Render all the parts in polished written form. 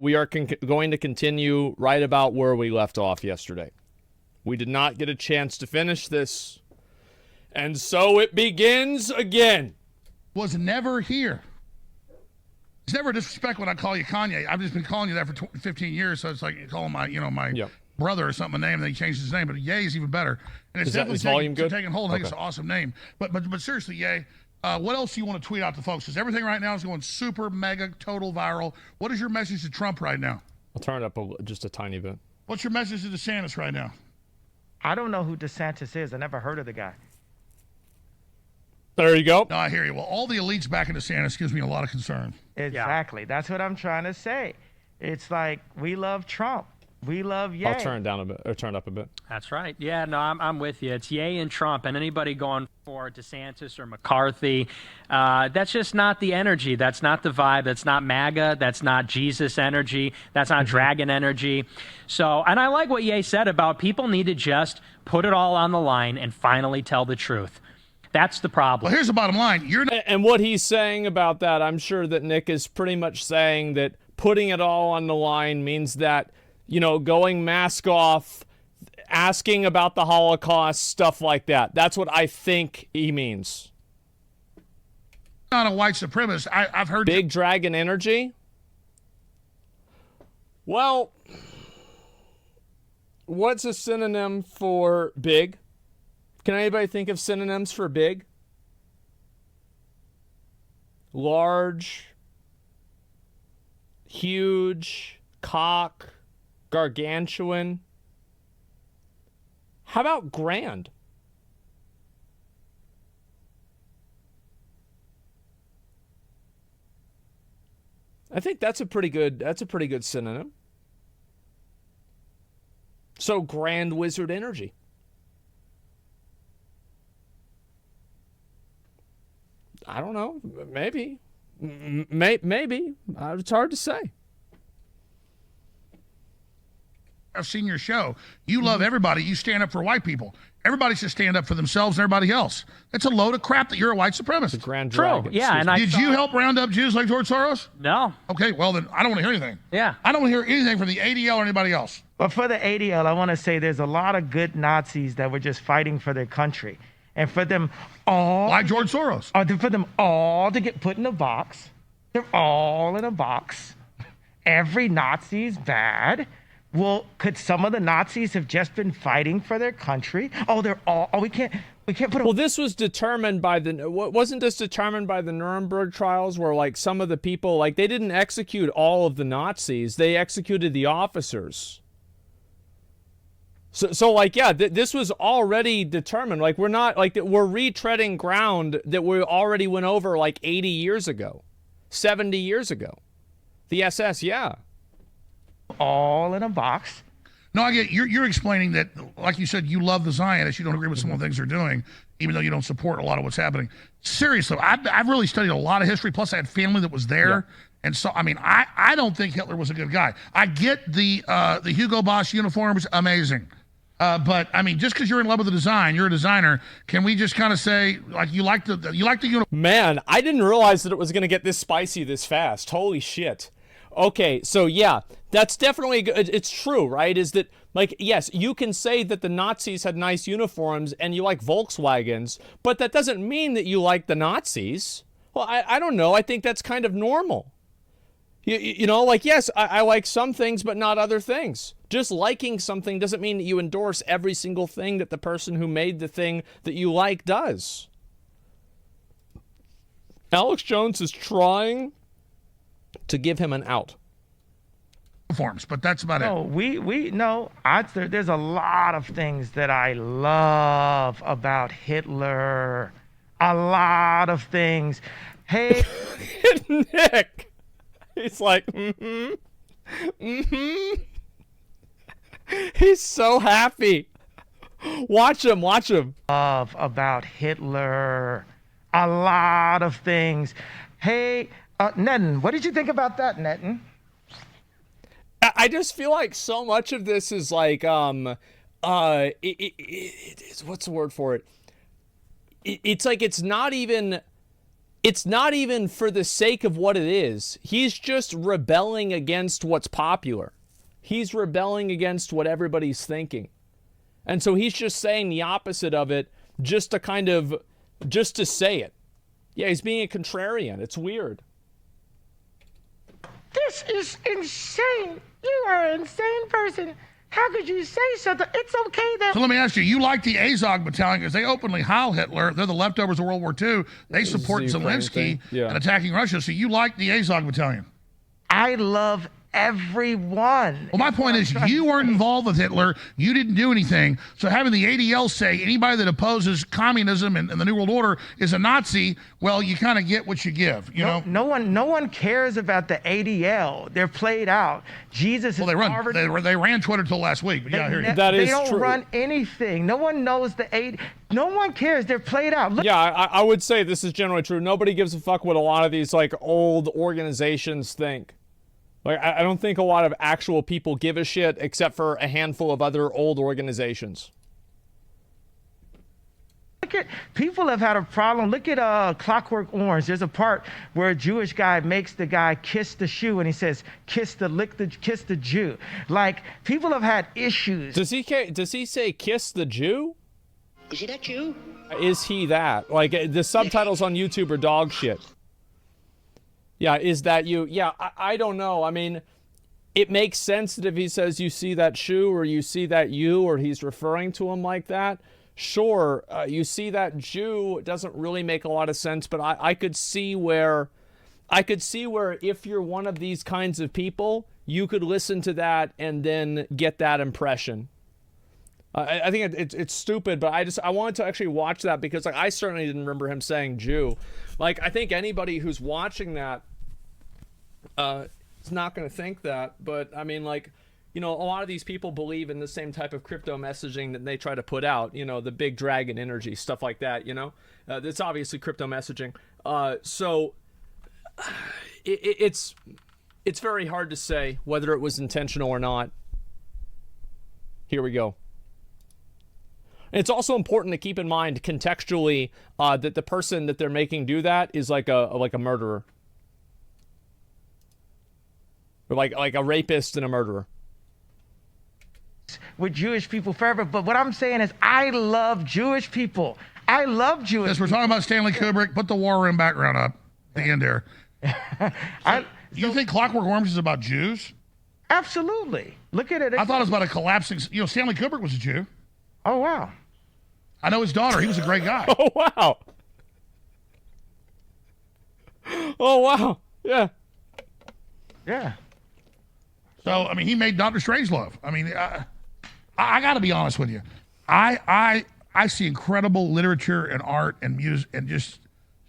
We are going to continue right about where we left off yesterday. We did not get a chance to finish this, and so it begins again. Was never here. It's never disrespect when I call you Kanye. I've just been calling you that for 15 years, so it's like you call him my brother or something, a name, and then he changed his name, but Ye is even better. And it's definitely taking hold. I think it's an awesome name. But seriously, Ye, what else do you want to tweet out to folks? Because everything right now is going super, mega, total viral. What is your message to Trump right now? I'll turn it up just a tiny bit. What's your message to DeSantis right now? I don't know who DeSantis is. I never heard of the guy. There you go. No, I hear you. Well, all the elites back in DeSantis gives me a lot of concern. Exactly. Yeah. That's what I'm trying to say. It's like, we love Trump. We love Ye. I'll turn it down a bit, or turn it up a bit. That's right. Yeah, no, I'm with you. It's Ye and Trump, and anybody going for DeSantis or McCarthy, that's just not the energy. That's not the vibe. That's not MAGA. That's not Jesus energy. That's not dragon energy. So, and I like what Ye said about people need to just put it all on the line and finally tell the truth. That's the problem. Well, here's the bottom line. And what he's saying about that, I'm sure that Nick is pretty much saying that putting it all on the line means that, going mask off, asking about the Holocaust, stuff like that. That's what I think he means. Not a white supremacist. I've heard big dragon energy. Well, what's a synonym for big? Can anybody think of synonyms for big? Large, huge, cock, gargantuan. How about grand? I think that's a pretty good synonym. So grand wizard energy. I don't know. Maybe. Maybe. It's hard to say. I've seen your show. You love everybody. You stand up for white people. Everybody should stand up for themselves and everybody else. It's a load of crap that you're a white supremacist. The grand dragon. Yeah, and Did you help round up Jews like George Soros? No. Okay, well then I don't want to hear anything. Yeah. I don't want to hear anything from the ADL or anybody else. But for the ADL, I want to say there's a lot of good Nazis that were just fighting for their country. And for them all... Like George Soros. For them all to get put in a box. They're all in a box. Every Nazi's bad. Well, could some of the Nazis have just been fighting for their country? Oh, they're all... Oh, we can't put them... Well, this was determined by the... Wasn't this determined by the Nuremberg trials where, like, some of the people... Like, they didn't execute all of the Nazis. They executed the officers. So like, yeah, this was already determined. Like, we're not, like, we're retreading ground that we already went over, like, 80 years ago, 70 years ago. The SS, yeah. All in a box. No, I get, you're explaining that, like you said, you love the Zionists. You don't agree with some of the things they're doing, even though you don't support a lot of what's happening. Seriously, I've really studied a lot of history, plus I had family that was there. Yeah. And so, I mean, I don't think Hitler was a good guy. I get the Hugo Boss uniforms, amazing. But I mean, just because you're in love with the design, you're a designer. Can we just kind of say, like, you like the uniform? Man, I didn't realize that it was going to get this spicy this fast. Holy shit. Okay, so yeah, that's definitely good. It's true, right? Is that, like, yes, you can say that the Nazis had nice uniforms and you like Volkswagens, but that doesn't mean that you like the Nazis. Well, I don't know. I think that's kind of normal. You know, like, yes, I like some things, but not other things. Just liking something doesn't mean that you endorse every single thing that the person who made the thing that you like does. Alex Jones is trying to give him an out. Forms, but that's about it. There's a lot of things that I love about Hitler. A lot of things. Hey, Nick. He's like, He's so happy. Watch him. About Hitler. A lot of things. Hey, Netten, what did you think about that, Netten? I just feel like so much of this is like, what's the word for it? It's like, it's not even it's not even for the sake of what it is. He's just rebelling against what's popular. He's rebelling against what everybody's thinking. And so he's just saying the opposite of it just to say it. Yeah, he's being a contrarian. It's weird. This is insane. You are an insane person. How could you say something? It's okay that... So let me ask you, you like the Azog Battalion because they openly Heil Hitler. They're the leftovers of World War II. They support Zelensky and attacking Russia. So you like the Azog Battalion? I love everyone. Well, my point is you weren't involved with Hitler. You didn't do anything. So having the ADL say anybody that opposes communism and the New World Order is a Nazi, well, you kind of get what you give, you know? No one cares about the ADL. They're played out. Jesus is Harvard. They ran Twitter till last week, but yeah, I hear you. That is true. They don't run anything. No one knows no one cares. They're played out. Look. Yeah, I would say this is generally true. Nobody gives a fuck what a lot of these like old organizations think. Like, I don't think a lot of actual people give a shit except for a handful of other old organizations. People have had a problem. Look at Clockwork Orange. There's a part where a Jewish guy makes the guy kiss the shoe, and he says, kiss the Jew. Like, people have had issues. Does he say kiss the Jew? Is he that Jew? Is he that? Like, the subtitles on YouTube are dog shit. Yeah, is that you? Yeah, I don't know. I mean, it makes sense that if he says you see that shoe or you see that you or he's referring to him like that. Sure, you see that Jew, it doesn't really make a lot of sense, but I could see where if you're one of these kinds of people, you could listen to that and then get that impression. I think it's stupid, but I wanted to actually watch that because like I certainly didn't remember him saying Jew. Like I think anybody who's watching that is not going to think that, but I mean like, you know, a lot of these people believe in the same type of crypto messaging that they try to put out, you know, the big dragon energy, stuff like that, you know? That's obviously crypto messaging. So it's very hard to say whether it was intentional or not. Here we go. And it's also important to keep in mind contextually that the person that they're making do that is like a murderer. Or like a rapist and a murderer. With Jewish people forever, but what I'm saying is I love Jewish people. I love Jewish Yes, we're talking about Stanley Kubrick. Put the War Room background up at the end there. You think Clockwork Orange is about Jews? Absolutely. Look at it. I thought it was about a collapsing... You know, Stanley Kubrick was a Jew. Oh, wow. I know his daughter. He was a great guy. Oh, wow. Oh, wow. Yeah. Yeah. So, I mean, he made Dr. Strangelove. I mean, I got to be honest with you. I see incredible literature and art and music and just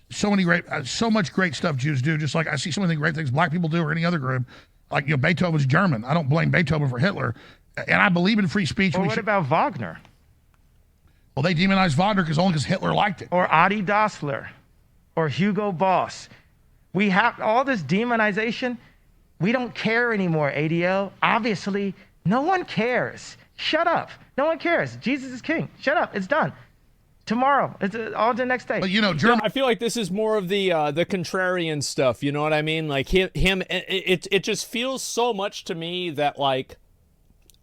so much great stuff Jews do. Just like I see so many great things black people do or any other group. Like, you know, Beethoven's German. I don't blame Beethoven for Hitler. And I believe in free speech. Well, what about Wagner? Well, they demonized Wagner only because Hitler liked it. Or Adi Dassler. Or Hugo Boss. We have all this demonization. We don't care anymore, ADL. Obviously, no one cares. Shut up. No one cares. Jesus is king. Shut up. It's done. Tomorrow. It's on to the next day. But, you know, Germany... I feel like this is more of the contrarian stuff. You know what I mean? Like, it just feels so much to me that, like,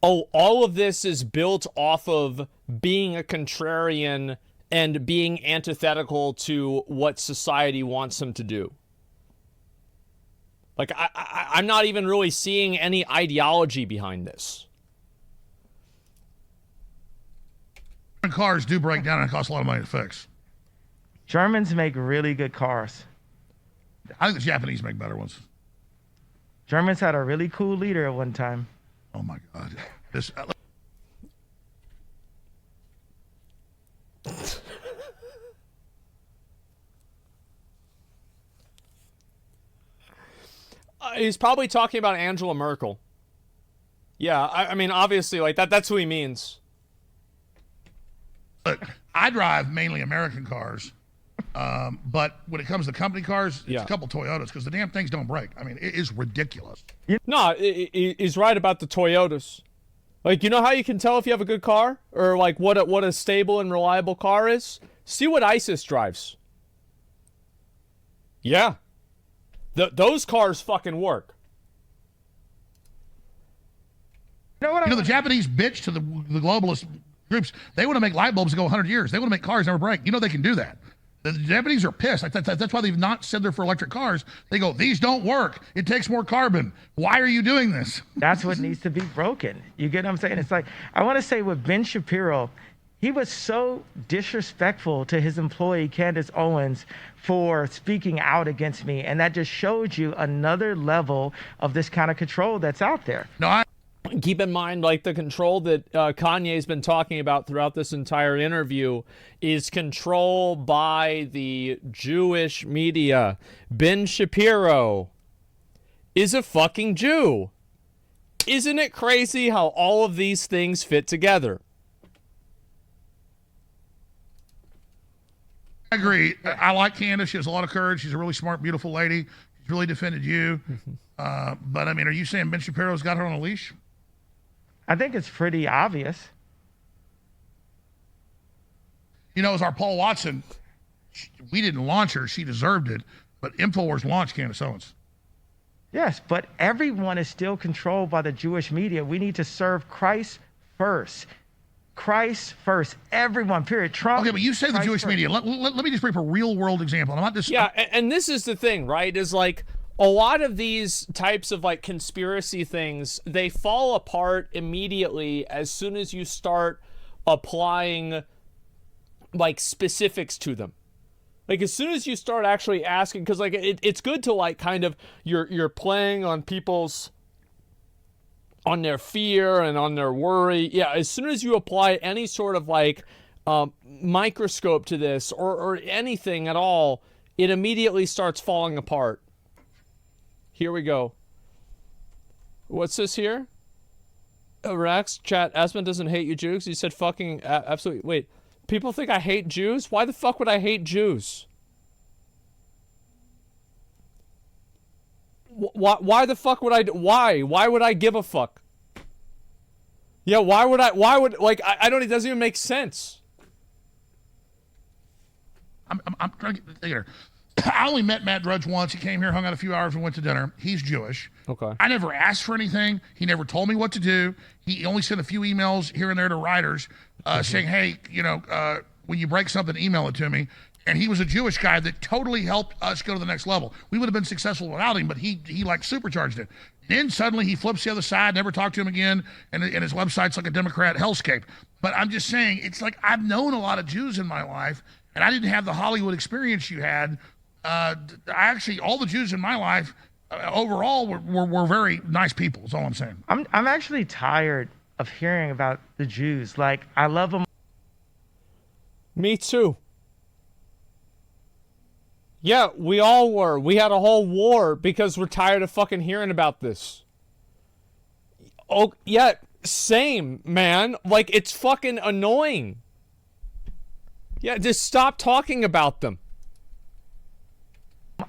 oh, all of this is built off of being a contrarian and being antithetical to what society wants him to do. Like, I'm not even really seeing any ideology behind this. Cars do break down and it costs a lot of money to fix. Germans make really good cars. I think the Japanese make better ones. Germans had a really cool leader at one time. Oh, my God. This... He's probably talking about Angela Merkel. Yeah, I mean, obviously, like, that's who he means. Look, I drive mainly American cars, but when it comes to company cars, it's a couple Toyotas, because the damn things don't break. I mean, it is ridiculous. No, he's right about the Toyotas. Like, you know how you can tell if you have a good car? Or, like, what a stable and reliable car is? See what ISIS drives. Yeah. Those cars fucking work. The Japanese bitch to the globalist groups. They want to make light bulbs go 100 years. They want to make cars never break. They can do that. The Japanese are pissed. That's why they've not said they're for electric cars. They go, these don't work. It takes more carbon. Why are you doing this? That's what needs to be broken. You get what I'm saying? It's like, I want to say with Ben Shapiro, he was so disrespectful to his employee, Candace Owens, for speaking out against me. And that just showed you another level of this kind of control that's out there. No, Keep in mind, like, the control that Kanye's been talking about throughout this entire interview is control by the Jewish media. Ben Shapiro is a fucking Jew. Isn't it crazy how all of these things fit together? I agree. I like Candace. She has a lot of courage. She's a really smart, beautiful lady. She's really defended you. But, I mean, are you saying Ben Shapiro's got her on a leash? I think it's pretty obvious. As our Paul Watson, we didn't launch her. She deserved it. But InfoWars launched Candace Owens. Yes, but everyone is still controlled by the Jewish media. We need to serve Christ first. Christ first. Everyone, period. Trump. Okay, but you say the Jewish media. Let me just bring up a real world example. I'm not just. Yeah, and this is the thing, right? Is like, a lot of these types of like conspiracy things, they fall apart immediately as soon as you start applying like specifics to them. Like, as soon as you start actually asking, because like it's good to like kind of you're playing on their fear and on their worry. Yeah, as soon as you apply any sort of like microscope to this or anything at all, it immediately starts falling apart. Here we go. What's this here? Rex, chat, Asmon doesn't hate you Jews. He said fucking absolutely. Wait, people think I hate Jews? Why the fuck would I hate Jews? Why the fuck would I? Why? Why would I give a fuck? Yeah, why would, like, I don't, it doesn't even make sense. I'm trying to get there. I only met Matt Drudge once. He came here, hung out a few hours, and went to dinner. He's Jewish. Okay. I never asked for anything. He never told me what to do. He only sent a few emails here and there to writers saying, hey, when you break something, email it to me. And he was a Jewish guy that totally helped us go to the next level. We would have been successful without him, but he like supercharged it. Then suddenly he flips the other side, never talked to him again, and his website's like a Democrat hellscape. But I'm just saying, it's like I've known a lot of Jews in my life, and I didn't have the Hollywood experience you had. All the Jews in my life overall were very nice people, is all I'm saying. I'm actually tired of hearing about the Jews. Like, I love them. Me too. Yeah, we all were. We had a whole war because we're tired of fucking hearing about this. Oh, yeah, same, man. Like, it's fucking annoying. Yeah, just stop talking about them.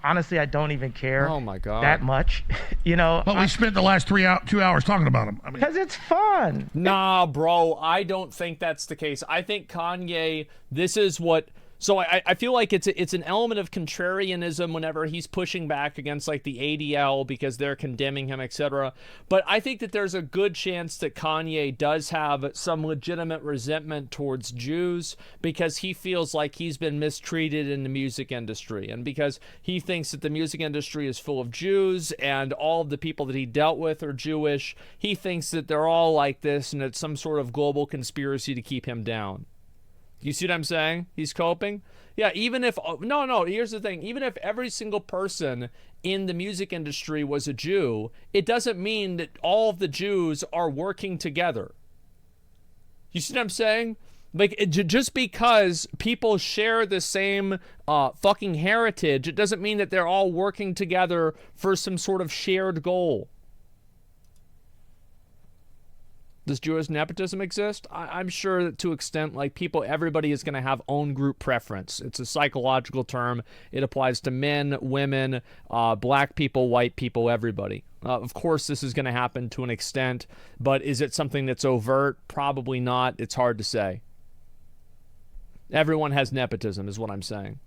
Honestly, I don't even care. Oh my God. That much. But we spent the last 2 hours talking about them. I mean, because it's fun. Nah, bro, I don't think that's the case. I think Kanye, this is what... So I feel like it's an element of contrarianism whenever he's pushing back against like the ADL because they're condemning him, etc. But I think that there's a good chance that Kanye does have some legitimate resentment towards Jews because he feels like he's been mistreated in the music industry, and because he thinks that the music industry is full of Jews and all of the people that he dealt with are Jewish. He thinks that they're all like this and it's some sort of global conspiracy to keep him down. You see what I'm saying? He's coping. Yeah, even if... No, here's the thing. Even if every single person in the music industry was a Jew, it doesn't mean that all of the Jews are working together. You see what I'm saying? Like, just because people share the same fucking heritage, it doesn't mean that they're all working together for some sort of shared goal. Does Jewish nepotism exist? I'm sure that to extent, like, everybody is going to have own group preference. It's a psychological term. It applies to men, women, black people, white people, everybody. Of course, this is going to happen to an extent, but is it something that's overt? Probably not. It's hard to say. Everyone has nepotism, is what I'm saying.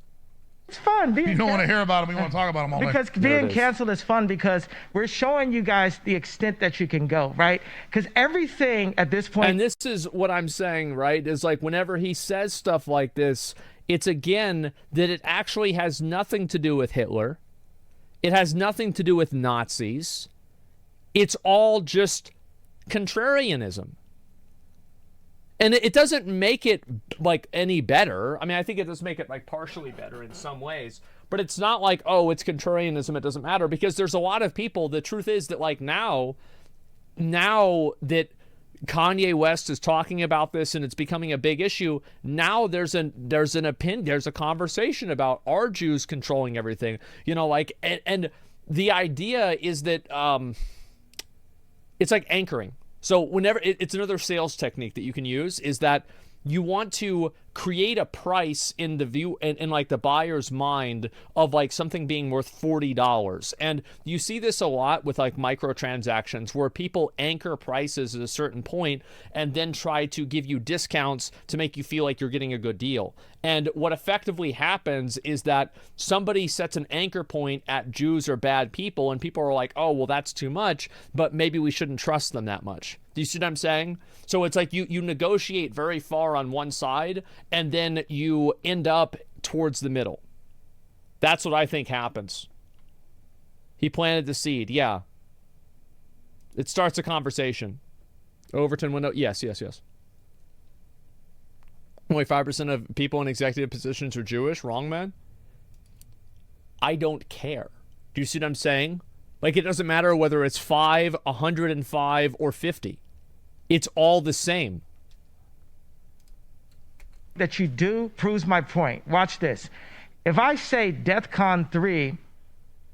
It's fun. You don't want to hear about them. You want to talk about them all day. Because being canceled is fun because we're showing you guys the extent that you can go, right? Because everything at this point. And this is what I'm saying, right? Is like whenever he says stuff like this, it's again that it actually has nothing to do with Hitler. It has nothing to do with Nazis. It's all just contrarianism. And it doesn't make it like any better. I mean, I think it does make it like partially better in some ways, but it's not like, oh, it's contrarianism, it doesn't matter, because there's a lot of people, the truth is that like now that Kanye West is talking about this and it's becoming a big issue, now there's a conversation about, are Jews controlling everything? You know, like, and the idea is that it's like anchoring. So whenever it's another sales technique that you can use, is that you want to create a price in the view in like the buyer's mind of like something being worth $40. And you see this a lot with like microtransactions where people anchor prices at a certain point and then try to give you discounts to make you feel like you're getting a good deal. And what effectively happens is that somebody sets an anchor point at Jews are bad people, and people are like, oh, well, that's too much, but maybe we shouldn't trust them that much. Do you see what I'm saying? So it's like you negotiate very far on one side, and then you end up towards the middle. That's what I think happens. He planted the seed, yeah. It starts a conversation. Overton window, yes. Only 5% of people in executive positions are Jewish. Wrong, man? I don't care. Do you see what I'm saying? Like, it doesn't matter whether it's 5, 105, or 50. It's all the same. That you do proves my point. Watch this. If I say DEFCON 3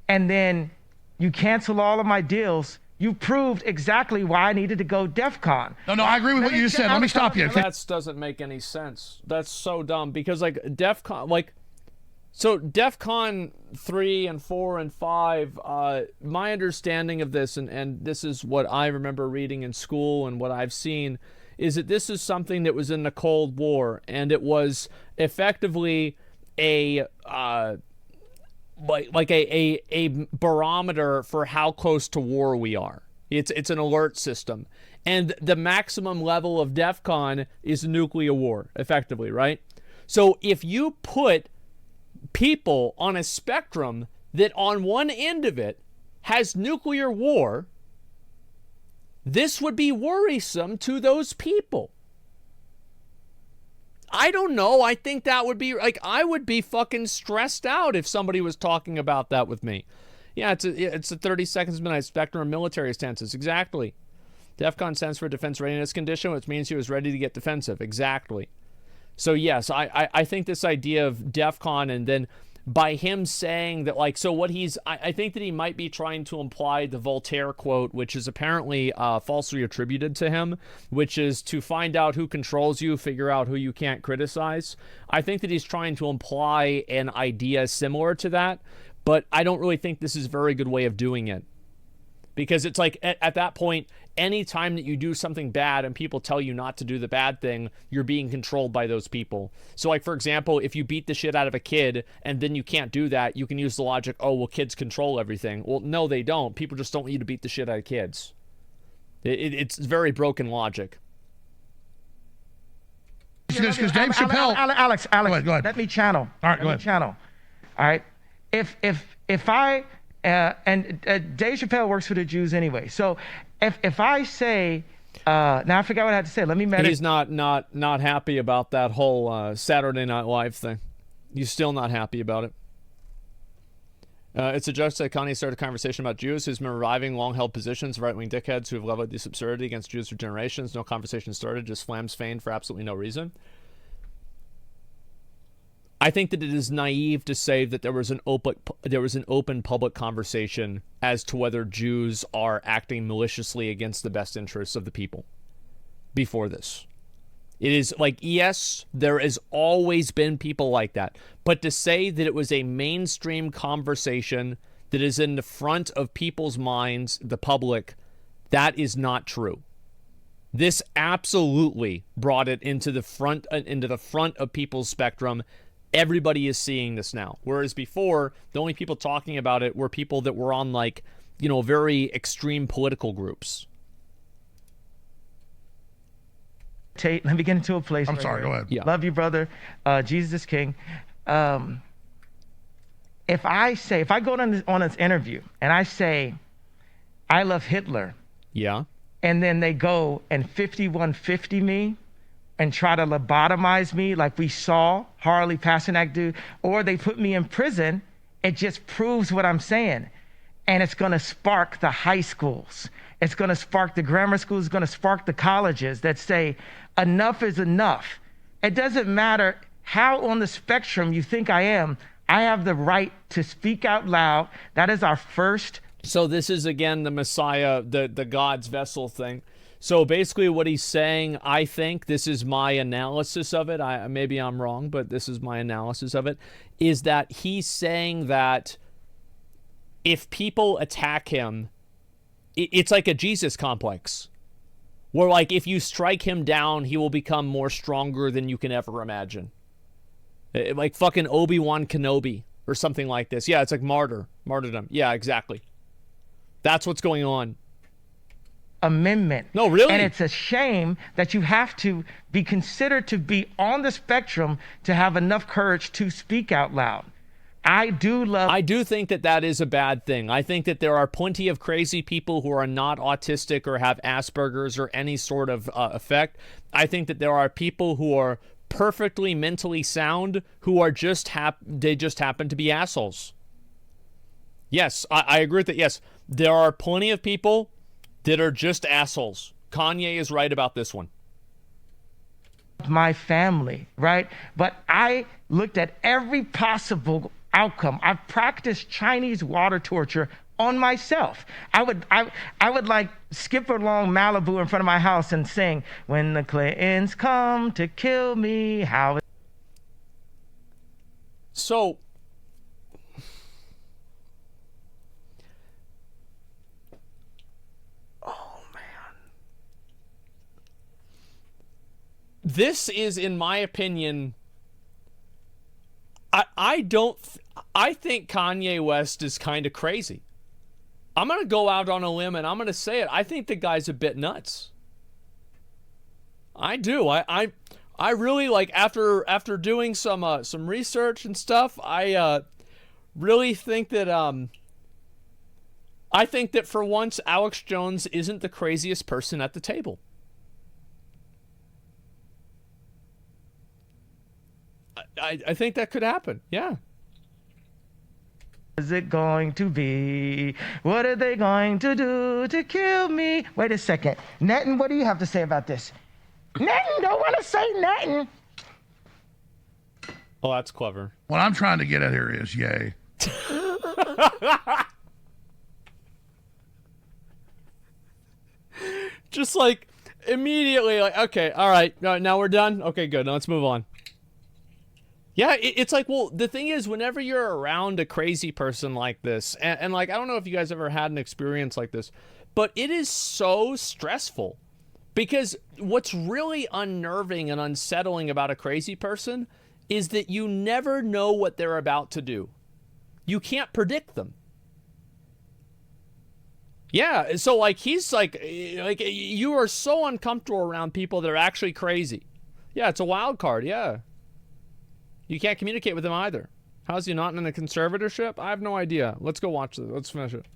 and then you cancel all of my deals, you proved exactly why I needed to go DEFCON. No, I agree with what you just said. Let me stop you. That doesn't make any sense. That's so dumb, because like DEFCON, like, so DEFCON 3 and 4 and 5, my understanding of this, and this is what I remember reading in school and what I've seen, is that this is something that was in the Cold War, and it was effectively a like a barometer for how close to war we are. It's an alert system. And the maximum level of DEFCON is nuclear war, effectively, right? So if you put people on a spectrum that on one end of it has nuclear war, this would be worrisome to those people. I don't know. I think that would be like, I would be fucking stressed out if somebody was talking about that with me. Yeah, it's a 30 seconds midnight spectrum of military stances. Exactly. DEFCON stands for defense readiness condition, which means he was ready to get defensive. Exactly. So yes, I think this idea of DEFCON, and then by him saying that, like, so what I think that he might be trying to imply the Voltaire quote, which is apparently falsely attributed to him, which is to find out who controls you, figure out who you can't criticize. I think that he's trying to imply an idea similar to that, but I don't really think this is a very good way of doing it. Because it's like, at that point, any time that you do something bad and people tell you not to do the bad thing, you're being controlled by those people. So, like, for example, if you beat the shit out of a kid and then you can't do that, you can use the logic, oh, well, kids control everything. Well, no, they don't. People just don't want you to beat the shit out of kids. It's very broken logic. Because Dave Chappelle... Alex, go ahead. let me channel. All right, go ahead. All right? If I... and Dave Chappelle works for the Jews anyway. So if I say, now I forgot what I had to say. Let me meditate. He's not happy about that whole Saturday Night Live thing. He's still not happy about it. It's a judge that Kanye started a conversation about Jews who's been reviving long-held positions of right-wing dickheads who have leveled this absurdity against Jews for generations. No conversation started, just flams feigned for absolutely no reason. I think that it is naive to say that there was an open public conversation as to whether Jews are acting maliciously against the best interests of the people before this. It is like, yes, there has always been people like that, but to say that it was a mainstream conversation that is in the front of people's minds, the public, that is not true. This absolutely brought it into the front of people's spectrum. Everybody is seeing this now. Whereas before, the only people talking about it were people that were on, like, you know, very extreme political groups. Tate, let me get into a place. I'm sorry, go ahead. Yeah. Love you, brother. Jesus is King. If I go on this interview and I say, I love Hitler, Yeah. and then they go and 5150 me and try to lobotomize me like we saw Harley Pasternak do, or they put me in prison, it just proves what I'm saying. And it's going to spark the high schools. It's going to spark the grammar schools. It's going to spark the colleges that say enough is enough. It doesn't matter how on the spectrum you think I am. I have the right to speak out loud. That is our first. So this is, again, the Messiah, the God's vessel thing. So basically what he's saying, I think, this is my analysis of it, maybe I'm wrong, but this is my analysis of it, is that he's saying that if people attack him, it's like a Jesus complex, where, like, if you strike him down, he will become more stronger than you can ever imagine. Like fucking Obi-Wan Kenobi or something like this. Yeah, it's like martyrdom. Yeah, exactly. That's what's going on. Amendment. No, really? And it's a shame that you have to be considered to be on the spectrum to have enough courage to speak out loud. I do think that is a bad thing. I think that there are plenty of crazy people who are not autistic or have Asperger's or any sort of effect. I think that there are people who are perfectly mentally sound who are they just happen to be assholes. Yes, I agree with that. Yes, there are plenty of people that are just assholes. Kanye is right about this one. My family, right? But I looked at every possible outcome. I've practiced Chinese water torture on myself. I would like skip along Malibu in front of my house and sing, "When the Clintons come to kill me, how." So this is, in my opinion, I think Kanye West is kind of crazy. I'm going to go out on a limb and I'm going to say it. I think the guy's a bit nuts. I do. I really, like, after doing some research and stuff, I really think that I think that for once Alex Jones isn't the craziest person at the table. I think that could happen. Yeah. Is it going to be? What are they going to do to kill me? Wait a second. Netton, what do you have to say about this? Netton, don't want to say nothing. Oh, that's clever. What I'm trying to get at here is yay. Just like immediately, like, okay, all right, now we're done. Okay, good. Now let's move on. Yeah, it's like, well, the thing is, whenever you're around a crazy person like this, and like, I don't know if you guys ever had an experience like this, but it is so stressful. Because what's really unnerving and unsettling about a crazy person is that you never know what they're about to do. You can't predict them. Yeah, so like, he's like you are so uncomfortable around people that are actually crazy. Yeah, it's a wild card, yeah. You can't communicate with him either. How's he not in a conservatorship? I have no idea. Let's go watch it. Let's finish it.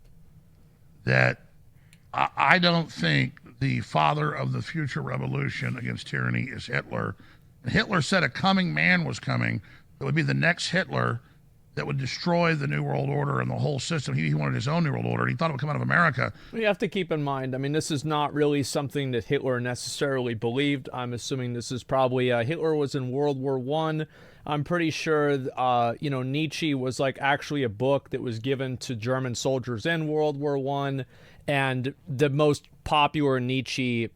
That I don't think the father of the future revolution against tyranny is Hitler. Hitler said a coming man was coming that would be the next Hitler that would destroy the New World Order and the whole system. He wanted his own New World Order. He thought it would come out of America. You have to keep in mind, I mean, this is not really something that Hitler necessarily believed. I'm assuming this is probably, Hitler was in World War I. I'm pretty sure, Nietzsche was like actually a book that was given to German soldiers in World War I. And the most popular Nietzsche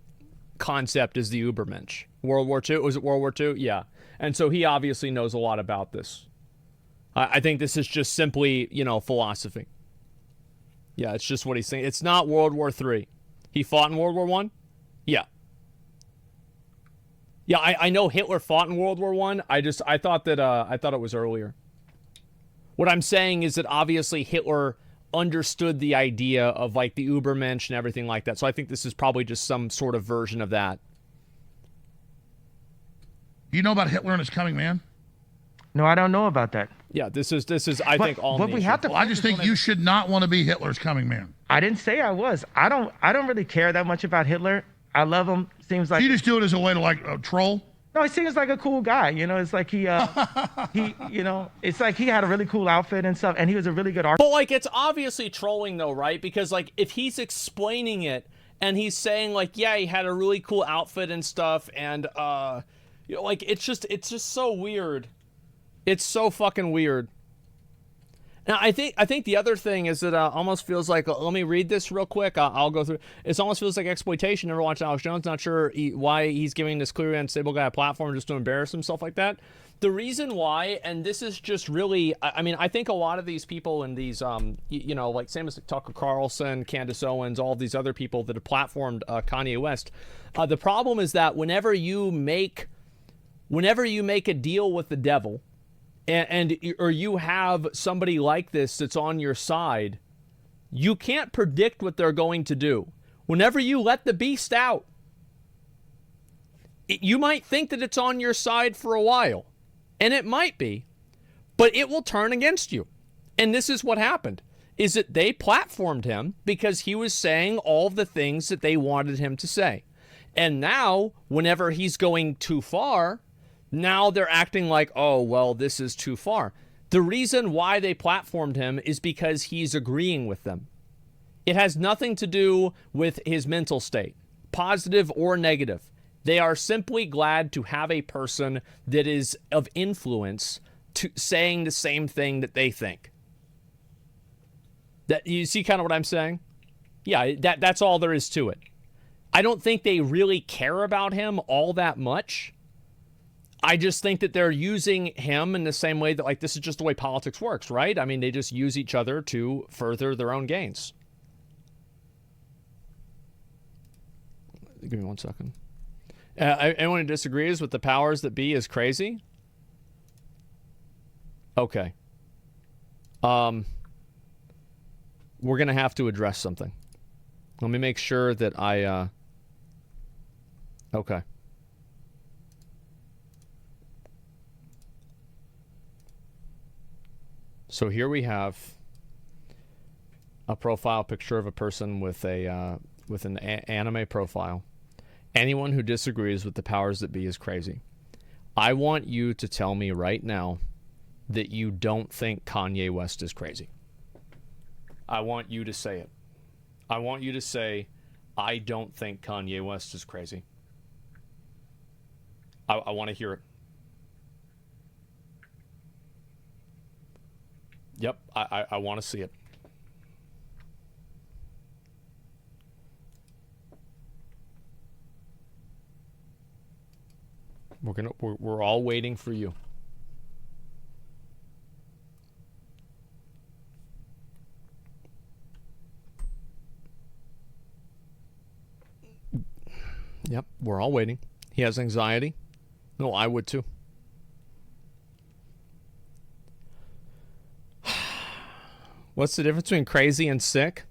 concept is the Übermensch. World War II? Was it World War II? Yeah. And so he obviously knows a lot about this. I think this is just simply, philosophy. Yeah, it's just what he's saying. It's not World War III. He fought in World War I? Yeah. Yeah, I know Hitler fought in World War One. I thought that I thought it was earlier. What I'm saying is that obviously Hitler understood the idea of like the Ubermensch and everything like that. So I think this is probably just some sort of version of that. You know about Hitler and his coming man? No, I don't know about that. Yeah, this is I think all. But we have to. Well, I just think you should not want to be Hitler's coming man. I didn't say I was. I don't really care that much about Hitler. I love him. Seems like You just do it as a way to like troll. no, he seems like a cool guy. You know, it's like he it's like he had a really cool outfit and stuff, and he was a really good artist. But like, it's obviously trolling though, right? Because like, if he's explaining it and he's saying like, yeah, he had a really cool outfit and stuff, and you know, like it's just so weird. It's so fucking weird. Now, I think the other thing is that almost feels like, let me read this real quick. I'll go through. It almost feels like exploitation. Never watched Alex Jones. Not sure why he's giving this clearly unstable guy a platform just to embarrass himself like that. The reason why, and this is just really, I mean, I think a lot of these people in these, you know, like same as Tucker Carlson, Candace Owens, all of these other people that have platformed Kanye West, the problem is that whenever you make a deal with the devil, or you have somebody like this that's on your side, you can't predict what they're going to do. Whenever you let the beast out, you might think that it's on your side for a while, and it might be, but it will turn against you. And this is what happened, is that they platformed him because he was saying all the things that they wanted him to say. And now, whenever he's going too far, now they're acting like, oh, well, this is too far. The reason why they platformed him is because he's agreeing with them. It has nothing to do with his mental state, positive or negative. They are simply glad to have a person that is of influence to saying the same thing that they think. That, you see kind of what I'm saying? Yeah, that's all there is to it. I don't think they really care about him all that much. I just think that they're using him in the same way that, like, this is just the way politics works, right? I mean, they just use each other to further their own gains. Give me 1 second. Anyone who disagrees with the powers that be is crazy? Okay. We're going to have to address something. Let me make sure that I... Okay. So here we have a profile picture of a person with a with an anime profile. Anyone who disagrees with the powers that be is crazy. I want you to tell me right now that you don't think Kanye West is crazy. I want you to say it. I want you to say, I don't think Kanye West is crazy. I want to hear it. Yep, I want to see it. We're all waiting for you. Yep, we're all waiting. He has anxiety. No, I would too. What's the difference between crazy and sick?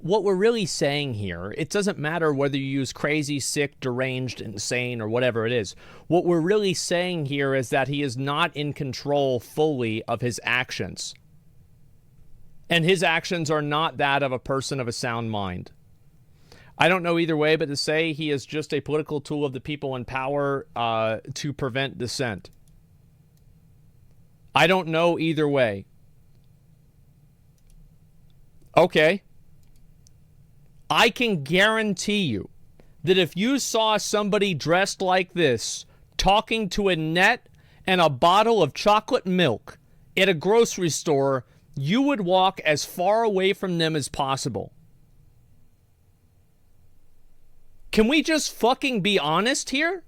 What we're really saying here, it doesn't matter whether you use crazy, sick, deranged, insane, or whatever it is. What we're really saying here is that he is not in control fully of his actions. And his actions are not that of a person of a sound mind. I don't know either way, but to say he is just a political tool of the people in power to prevent dissent. I don't know either way. Okay. I can guarantee you that if you saw somebody dressed like this, talking to a net and a bottle of chocolate milk at a grocery store, you would walk as far away from them as possible. Can we just fucking be honest here?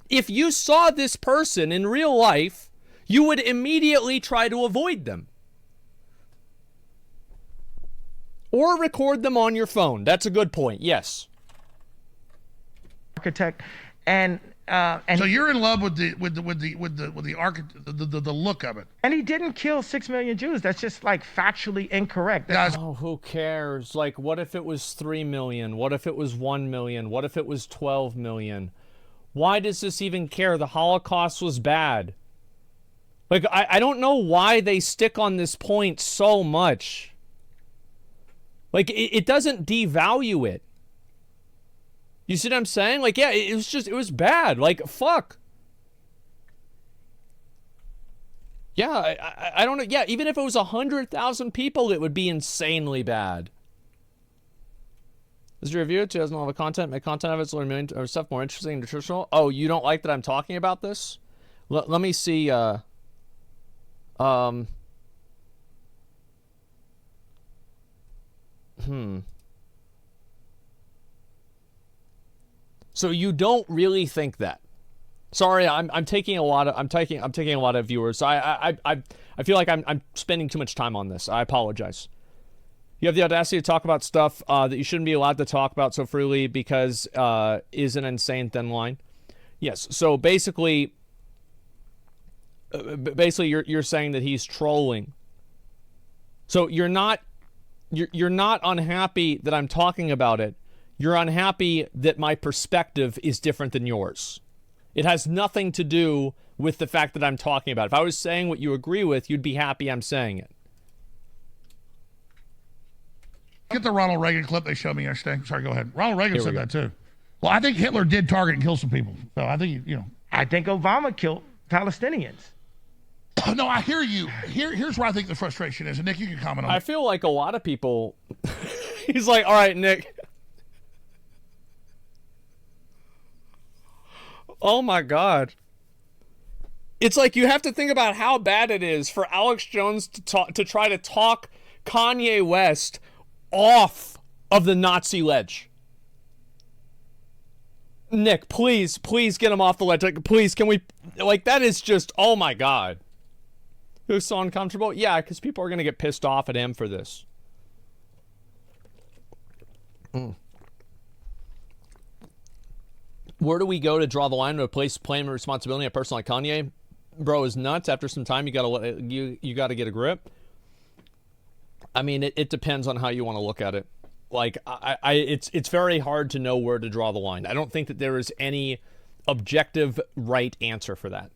If you saw this person in real life, you would immediately try to avoid them. Or record them on your phone. That's a good point, yes. architect, and So you're in love with the look of it. and he didn't kill 6 million Jews. That's just like factually incorrect. Guys, Oh, who cares? Like, what if it was 3 million? What if it was 1 million? What if it was 12 million? Why does this even care? The Holocaust was bad. Like, I don't know why they stick on this point so much. Like, it doesn't devalue it. You see what I'm saying? Like, yeah, it was bad. Like, fuck. Yeah, I don't know. Yeah, even if it was 100,000 people, it would be insanely bad. This is your review. 2000 level content. Make content of it so learn stuff more interesting and nutritional. Oh, you don't like that I'm talking about this? Let me see. So you don't really think that? Sorry, I'm taking a lot of viewers. I feel like I'm spending too much time on this. I apologize. You have the audacity to talk about stuff that you shouldn't be allowed to talk about so freely because is an insane thin line. Yes. So basically you're saying that he's trolling. So you're not unhappy that I'm talking about it. You're unhappy that my perspective is different than yours. It has nothing to do with the fact that I'm talking about it. If I was saying what you agree with, you'd be happy I'm saying it. get the Ronald Reagan clip they showed me yesterday. Sorry, go ahead. Ronald Reagan said that too. Well, I think Hitler did target and kill some people. So I think, you know. I think Obama killed Palestinians. No, I hear you. Here's where I think the frustration is. And Nick, you can comment on it. I feel like a lot of people... He's like, all right, Nick. Oh my God. It's like you have to think about how bad it is for Alex Jones to try to talk Kanye West off of the Nazi ledge. Nick, please get him off the ledge. Like, please, can we... Like, that is just... Oh my God. It was so uncomfortable. Yeah, because people are going to get pissed off at him for this. Where do we go to draw the line to place blame and responsibility on a person like Kanye? Bro is nuts. After some time, you gotta get a grip. I mean, it depends on how you want to look at it. Like, it's very hard to know where to draw the line. I don't think that there is any objective right answer for that.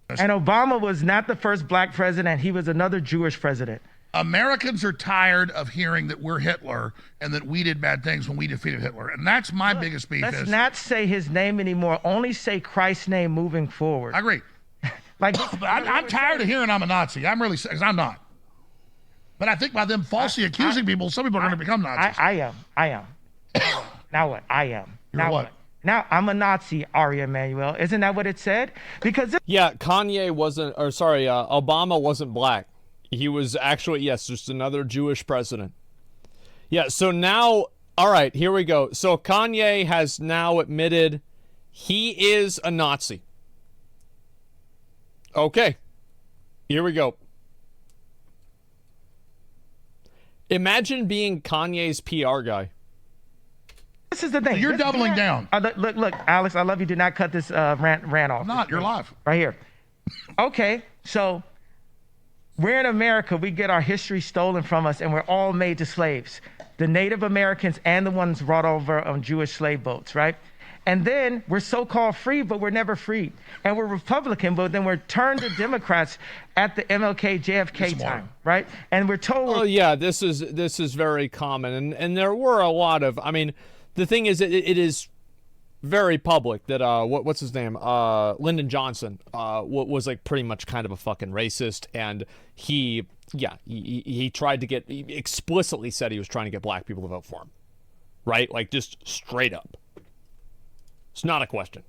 And Obama was not the first black president. He was another Jewish president. Americans are tired of hearing that we're Hitler and that we did bad things when we defeated Hitler. And that's my biggest beef. Let's not say his name anymore. Only say Christ's name moving forward. I agree. Like, I'm tired of hearing I'm a Nazi. I'm really, because I'm not. But I think by them falsely accusing people, some people are going to become Nazis. I am. Now what? I am. You're now what? Now I'm a Nazi, Ari Emanuel. Isn't that what it said? Because yeah, Kanye wasn't, or sorry, Obama wasn't black. He was actually, yes, just another Jewish president. Yeah, so now, all right, here we go. So Kanye has now admitted he is a Nazi. Okay, here we go. Imagine being Kanye's PR guy. this is the thing. You're doubling down. Look, Alex, I love you. Do not cut this rant off. I'm not. You're live. Right here. Okay, so we're in America. We get our history stolen from us, and we're all made to slaves. The Native Americans and the ones brought over on Jewish slave boats, right? And then we're so-called free, but we're never free. And we're Republican, but then we're turned to Democrats at the MLK, JFK time, right? And we're told... Oh, yeah, this is very common. And there were a lot of... I mean, the thing is, it is very public that, what's his name? Lyndon Johnson was, like, pretty much kind of a fucking racist. And he tried to he explicitly said he was trying to get black people to vote for him. Right? Like, just straight up. It's not a question.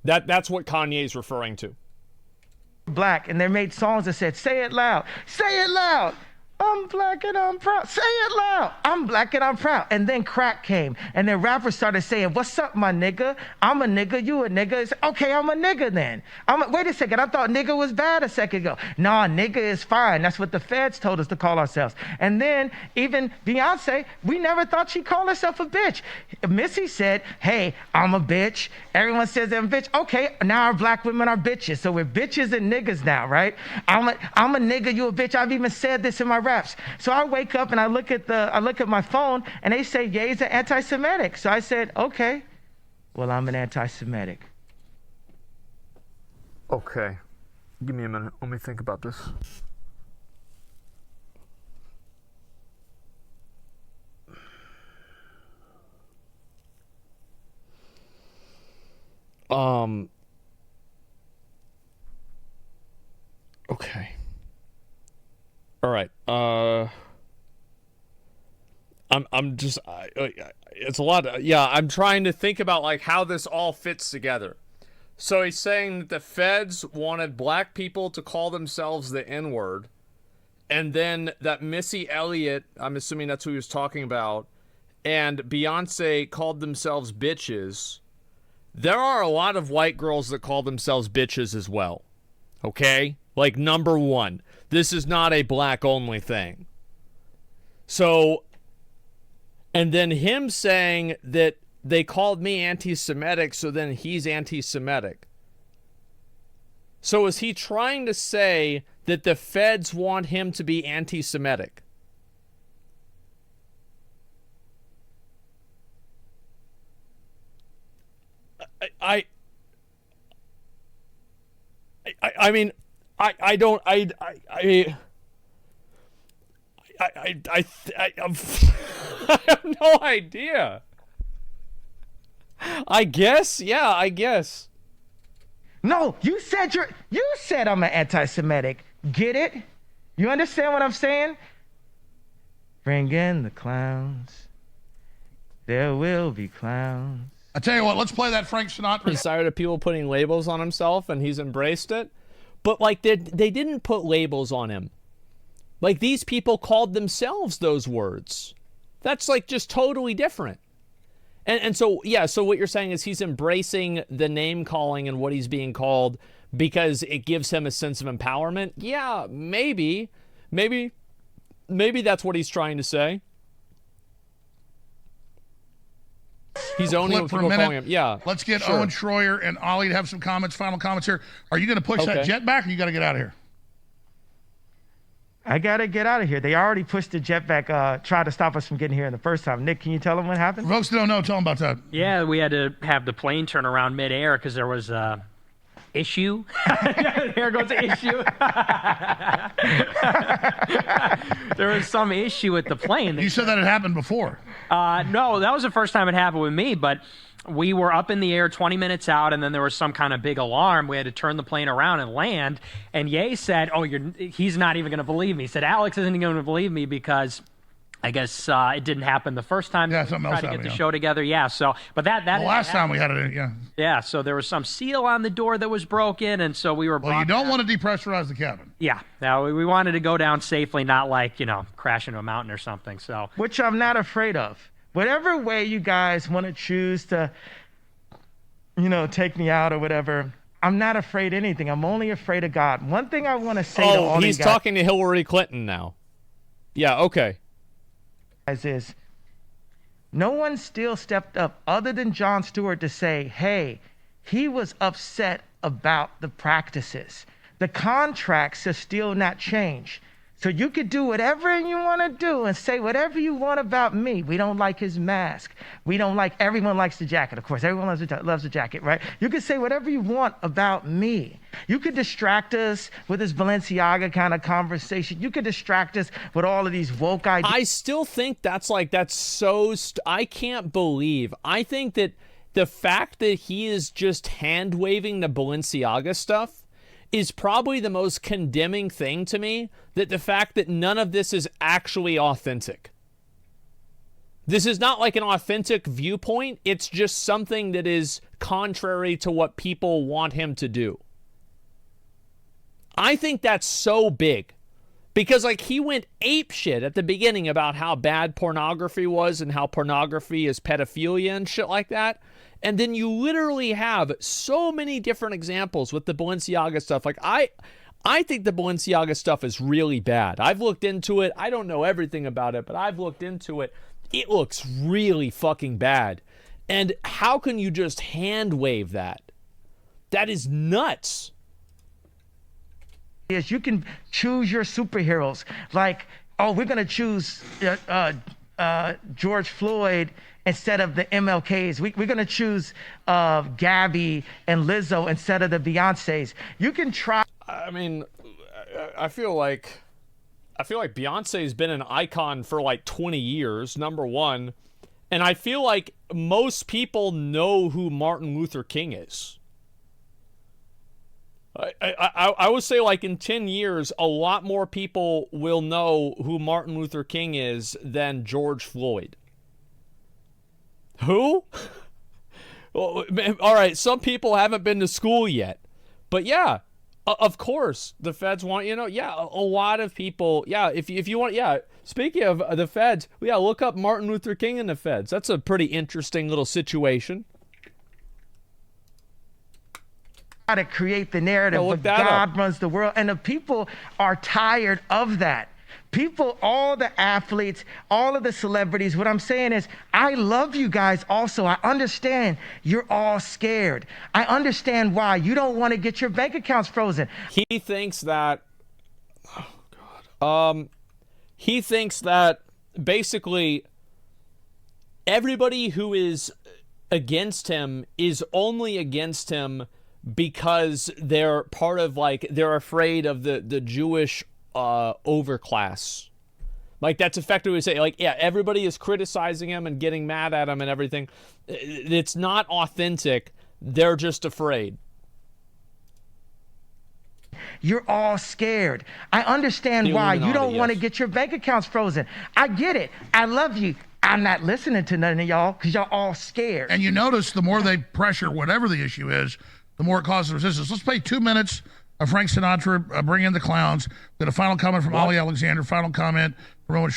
That's what Kanye's referring to. Black, and they made songs that said, say it loud, I'm black and I'm proud. Say it loud. I'm black and I'm proud. And then crack came. And then rappers started saying, what's up, my nigga? I'm a nigga. You a nigga. It's, okay, I'm a nigga then. Wait a second. I thought nigga was bad a second ago. Nah, nigga is fine. That's what the feds told us to call ourselves. And then even Beyonce, we never thought she'd call herself a bitch. Missy said, hey, I'm a bitch. Everyone says I'm a bitch. Okay, now our black women are bitches. So we're bitches and niggas now, right? I'm a nigga. You a bitch. I've even said this in my raps. So I wake up and I look at my phone and they say Ye's an anti-Semitic. So I said, okay, well, I'm an anti-Semitic. Okay. Give me a minute. Let me think about this. Okay. All right. I'm just it's a lot. Yeah, I'm trying to think about like how this all fits together. So he's saying that the feds wanted black people to call themselves the N-word, and then that Missy Elliott, I'm assuming that's who he was talking about, and Beyonce called themselves bitches. There are a lot of white girls that call themselves bitches as well. Okay? Like, number one, this is not a black-only thing. So, and then him saying that they called me anti-Semitic, so then he's anti-Semitic. So is he trying to say that the feds want him to be anti-Semitic? I mean, I don't, I have no idea. I guess, yeah, I guess. No, you said I'm an anti-Semitic. Get it? You understand what I'm saying? Bring in the clowns. There will be clowns. I tell you what, let's play that Frank Sinatra. He's tired of people putting labels on himself, and he's embraced it. But, like, they didn't put labels on him. Like, these people called themselves those words. That's, like, just totally different. And so, yeah, so what you're saying is he's embracing the name-calling and what he's being called because it gives him a sense of empowerment? Yeah, maybe. Maybe that's what he's trying to say. He's owning what people calling him. Yeah. Let's get Owen Schroyer and Ollie to have some comments, final comments here. Are you going to push that jet back, or you got to get out of here? I got to get out of here. They already pushed the jet back, tried to stop us from getting here the first time. Nick, can you tell them what happened? Folks don't know. Tell them about that. Yeah, we had to have the plane turn around midair because there was a issue. Here goes the issue. There was some issue with the plane. You said that had happened before. No, that was the first time it happened with me, but we were up in the air 20 minutes out, and then there was some kind of big alarm. We had to turn the plane around and land, and Ye said, he's not even going to believe me. He said, Alex isn't going to believe me because I guess it didn't happen the first time. Yeah, something else tried to get happened, the show together. Yeah, so, but that the last time we had it, yeah. Yeah, so there was some seal on the door that was broken, and so we were Well, you don't want to depressurize the cabin. Yeah, now we wanted to go down safely, not like, crash into a mountain or something, so. Which I'm not afraid of. Whatever way you guys want to choose to, take me out or whatever, I'm not afraid of anything. I'm only afraid of God. One thing I want to say to all he's you guys talking to Hillary Clinton now. Yeah, okay. Is no one still stepped up other than Jon Stewart to say, hey, he was upset about the practices. The contracts have still not changed. So you could do whatever you want to do and say whatever you want about me. We don't like his mask. Everyone likes the jacket, of course. Everyone loves the jacket, right? You could say whatever you want about me. You could distract us with this Balenciaga kind of conversation. You could distract us with all of these woke ideas. I still think that's so... I can't believe. I think that the fact that he is just hand-waving the Balenciaga stuff is probably the most condemning thing to me, that the fact that none of this is actually authentic. This is not like an authentic viewpoint. It's just something that is contrary to what people want him to do. I think that's so big Because, like, he went ape shit at the beginning about how bad pornography was and how pornography is pedophilia and shit like that. And then you literally have so many different examples with the Balenciaga stuff. Like, I think the Balenciaga stuff is really bad. I've looked into it. I don't know everything about it, but I've looked into it. It looks really fucking bad. And how can you just hand wave that? That is nuts. Yes, you can choose your superheroes. Like, oh, we're going to choose George Floyd instead of the MLKs. We're going to choose Gabby and Lizzo instead of the Beyoncés. You can try. I mean, I feel like Beyonce's been an icon for like 20 years, number one. And I feel like most people know who Martin Luther King is. I would say, like, in 10 years, a lot more people will know who Martin Luther King is than George Floyd. Who? Well, all right, some people haven't been to school yet. But yeah, of course, the feds want, yeah, a lot of people, yeah, if you want, yeah, speaking of the feds, yeah, look up Martin Luther King and the feds. That's a pretty interesting little situation. To create the narrative, but God runs the world, and the people are tired of that. People, all the athletes, all of the celebrities, what I'm saying is, I love you guys also. I understand you're all scared. I understand why. You don't want to get your bank accounts frozen. He thinks that, oh God, he thinks that basically everybody who is against him is only against him because they're part of, like, they're afraid of the Jewish overclass. Like, that's effectively saying, like, yeah, everybody is criticizing him and getting mad at him and everything. It's not authentic. They're just afraid. You're all scared. I understand why. You don't want to get your bank accounts frozen. I get it. I love you. I'm not listening to none of y'all because y'all all scared. And you notice the more they pressure whatever the issue is, the more it causes resistance. Let's play 2 minutes of Frank Sinatra, Bring in the Clowns. Got a final comment from Ollie Alexander, final comment from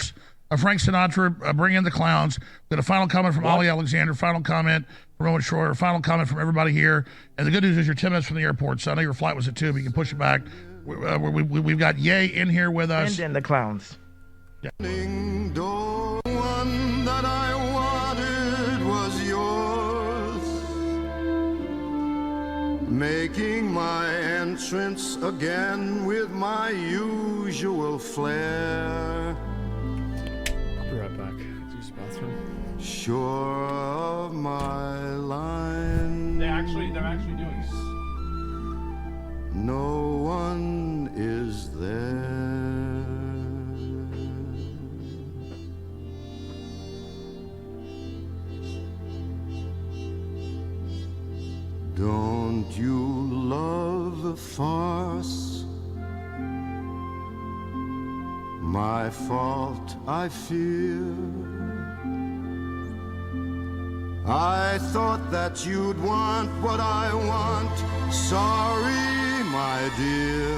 Frank Sinatra, Bring in the Clowns. Got a final comment from Ollie Alexander, final comment from Rowan Schroyer, final comment from everybody here. And the good news is you're 10 minutes from the airport, so I know your flight was at 2, but you can push it back. We've got Ye in here with us. And the Clowns. Yeah. The one that I wanted was yours, making my entrance again with my usual flair. I'll be right back. Use the bathroom. Sure of my line. They're actually doing it. No one is there. Don't you love the farce? My fault, I fear. I thought that you'd want what I want. Sorry, my dear.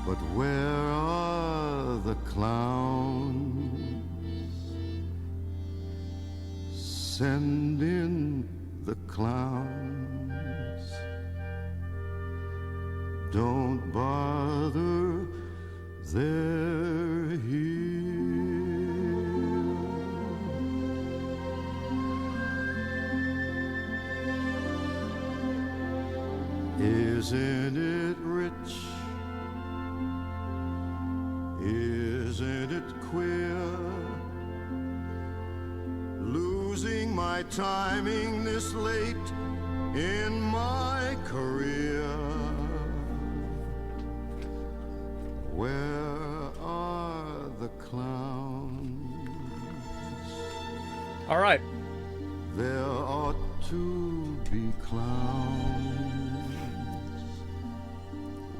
But where are the clowns? Send in the clowns. Don't bother, they're here. Isn't it rich? Isn't it queer? Losing my timing this late in my career. Where are the clowns? All right. There ought to be clowns.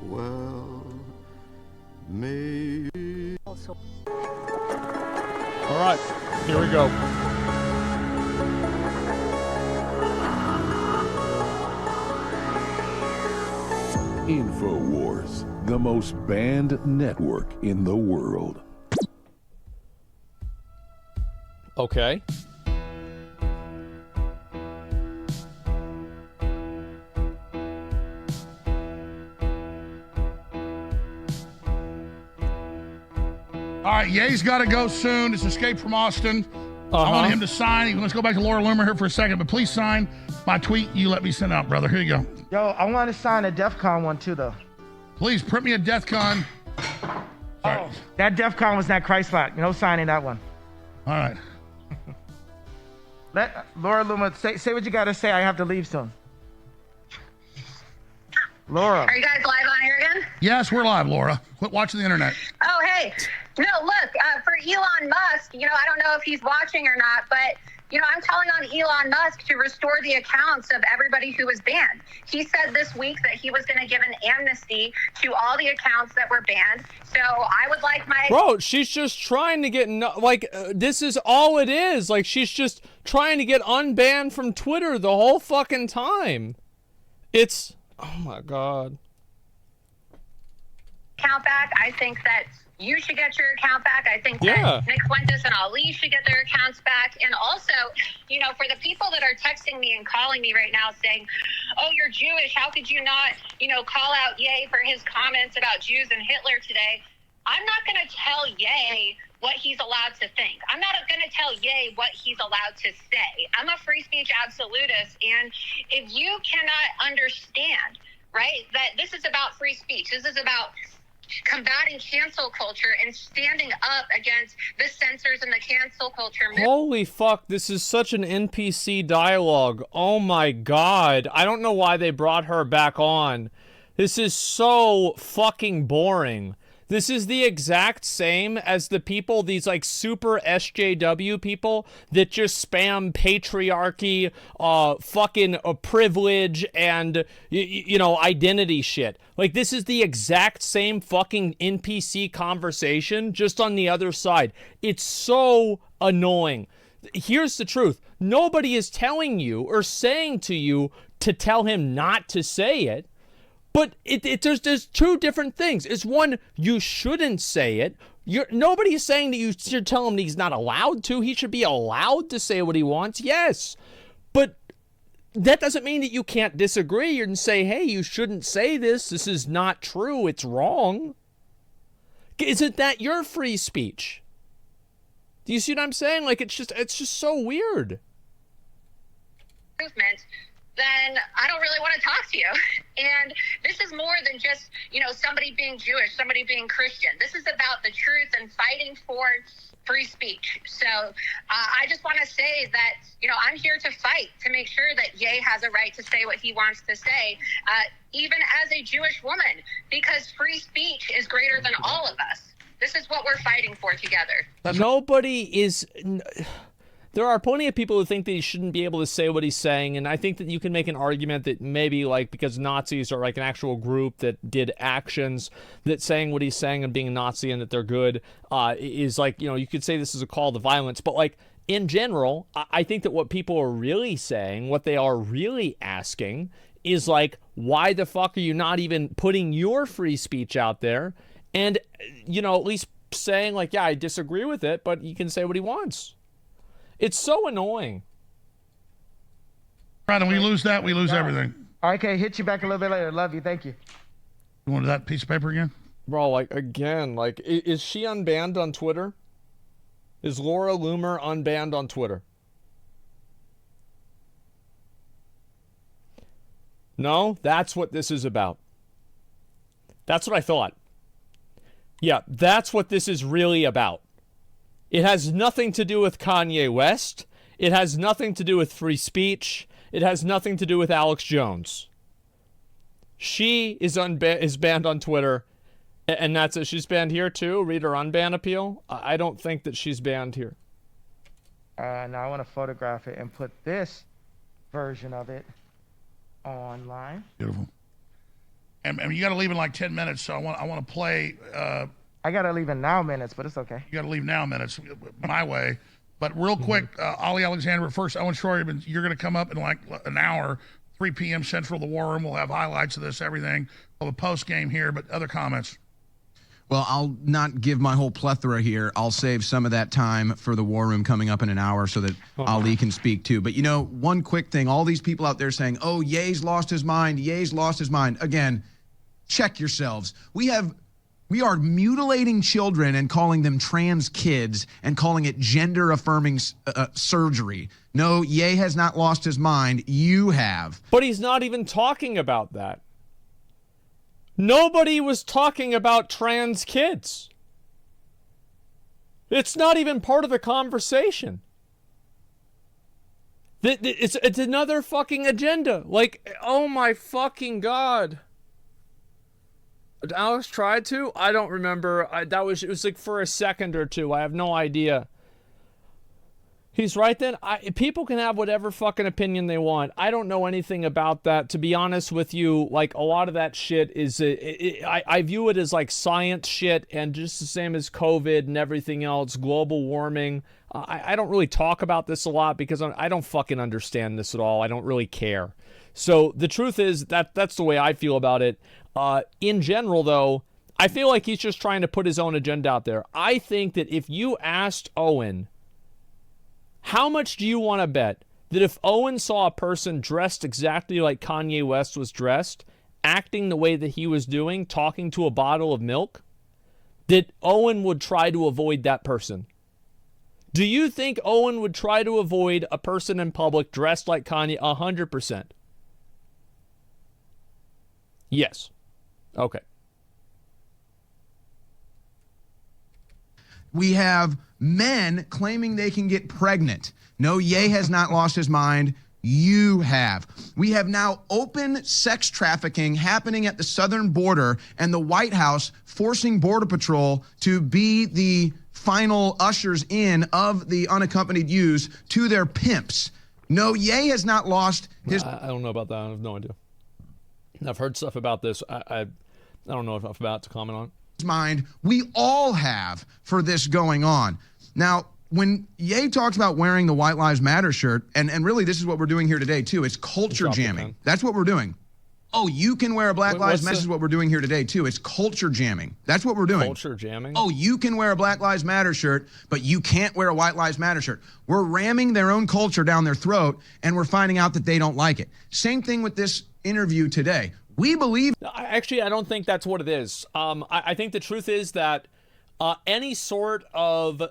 Well, maybe. All right. Here we go. InfoWars, the most banned network in the world. Okay. All right, Ye's got to go soon. It's Escape from Austin. I want him to sign. Let's go back to Laura Loomer here for a second, but please sign my tweet you let me send out, brother. Here you go. Yo, I want to sign a DEF CON one too, though. Please print me a DEF CON. Oh, that DEF CON was not Christ-like. No signing that one. All right. Let Laura Loomer say what you got to say. I have to leave soon. Laura. Are you guys live on here again? Yes, we're live, Laura. Quit watching the internet. Oh, hey. No, look, for Elon Musk, I don't know if he's watching or not, but, I'm calling on Elon Musk to restore the accounts of everybody who was banned. He said this week that he was going to give an amnesty to all the accounts that were banned. So I would like my... Bro, she's just trying to get, this is all it is. Like, she's just trying to get unbanned from Twitter the whole fucking time. It's, oh my God. Account back. I think that you should get your account back. I think that Nick Fuentes and Ali should get their accounts back. And also, for the people that are texting me and calling me right now saying, oh, you're Jewish, how could you not, call out Ye for his comments about Jews and Hitler today? I'm not going to tell Ye what he's allowed to think. I'm not going to tell Ye what he's allowed to say. I'm a free speech absolutist. And if you cannot understand, right, that this is about free speech, this is about combating cancel culture and standing up against the censors and the cancel culture. Holy fuck, this is such an NPC dialogue. Oh my God. I don't know why they brought her back on. This is so fucking boring. This is the exact same as the people, these super SJW people that just spam patriarchy, fucking privilege and, identity shit. This is the exact same fucking NPC conversation, just on the other side. It's so annoying. Here's the truth. Nobody is telling you or saying to you to tell him not to say it. But there's two different things. It's one, you shouldn't say it. Nobody is saying that you should tell him that he's not allowed to. He should be allowed to say what he wants, yes. But that doesn't mean that you can't disagree and say, hey, you shouldn't say this. This is not true. It's wrong. Isn't that your free speech? Do you see what I'm saying? It's just so weird. Movement. Then I don't really want to talk to you. And this is more than just, somebody being Jewish, somebody being Christian. This is about the truth and fighting for free speech. So I just want to say that, I'm here to fight to make sure that Ye has a right to say what he wants to say, even as a Jewish woman, because free speech is greater than all of us. This is what we're fighting for together. Nobody is... There are plenty of people who think that he shouldn't be able to say what he's saying, and I think that you can make an argument that maybe, because Nazis are an actual group that did actions, that saying what he's saying and being a Nazi and that they're good is you could say this is a call to violence, but in general, I think that what people are really saying, what they are really asking is why the fuck are you not even putting your free speech out there and, at least saying yeah, I disagree with it, but he can say what he wants. It's so annoying. Right, and we lose that, we lose everything. Okay, hit you back a little bit later. Love you. Thank you. You want that piece of paper again? Bro, again, is she unbanned on Twitter? Is Laura Loomer unbanned on Twitter? No? That's what this is about. That's what I thought. Yeah, that's what this is really about. It has nothing to do with Kanye West. It has nothing to do with free speech. It has nothing to do with Alex Jones. She is banned on Twitter, and that's it. She's banned here too. Read her unban appeal. I don't think that she's banned here. Now I want to photograph it and put this version of it online. Beautiful. And you got to leave in 10 minutes, so I want to play. I got to leave in now minutes, but it's okay. You got to leave now minutes, my way. But real quick, Ali Alexander, first, Owen Schroyer, you're going to come up in an hour 3 p.m. Central, the War Room. We'll have highlights of this, everything. We'll have a post game here, but other comments. Well, I'll not give my whole plethora here. I'll save some of that time for the War Room coming up in an hour so that Ali can speak too. But, one quick thing. All these people out there saying, oh, Ye's lost his mind. Ye's lost his mind. Again, check yourselves. We are mutilating children and calling them trans kids and calling it gender-affirming surgery. No, Ye has not lost his mind. You have. But he's not even talking about that. Nobody was talking about trans kids. It's not even part of the conversation. It's another fucking agenda. Like, oh my fucking God. Alex tried to? I don't remember. It was like for a second or two. I have no idea. He's right then. People can have whatever fucking opinion they want. I don't know anything about that. To be honest with you, like a lot of that shit is, I view it as like science shit, and just the same as COVID and everything else, global warming. I don't really talk about this a lot because I don't fucking understand this at all. I don't really care. So the truth is that's the way I feel about it. In general, though, I feel like he's just trying to put his own agenda out there. I think that if you asked Owen, how much do you want to bet that if Owen saw a person dressed exactly like Kanye West was dressed, acting the way that he was doing, talking to a bottle of milk, that Owen would try to avoid that person? Do you think Owen would try to avoid a person in public dressed like Kanye? 100%. Yes. Okay. We have men claiming they can get pregnant. No, Ye has not lost his mind. You have. We have now open sex trafficking happening at the southern border, and the White House forcing Border Patrol to be the final ushers in of the unaccompanied youths to their pimps. No, Ye has not lost his... I don't know about that. I have no idea. I've heard stuff about this. I don't know enough about to comment on it. Mind we all have for this going on. Now, when Ye talks about wearing the White Lives Matter shirt, and really this is what we're doing here today too, it's culture jamming. That's what we're doing. Oh, you can wear a Black Lives Matter. This is what we're doing here today too. It's culture jamming. That's what we're doing. Culture jamming? Oh, you can wear a Black Lives Matter shirt, but you can't wear a White Lives Matter shirt. We're ramming their own culture down their throat, and we're finding out that they don't like it. Same thing with this interview today. We believe... Actually, I don't think that's what it is. I think the truth is that any sort of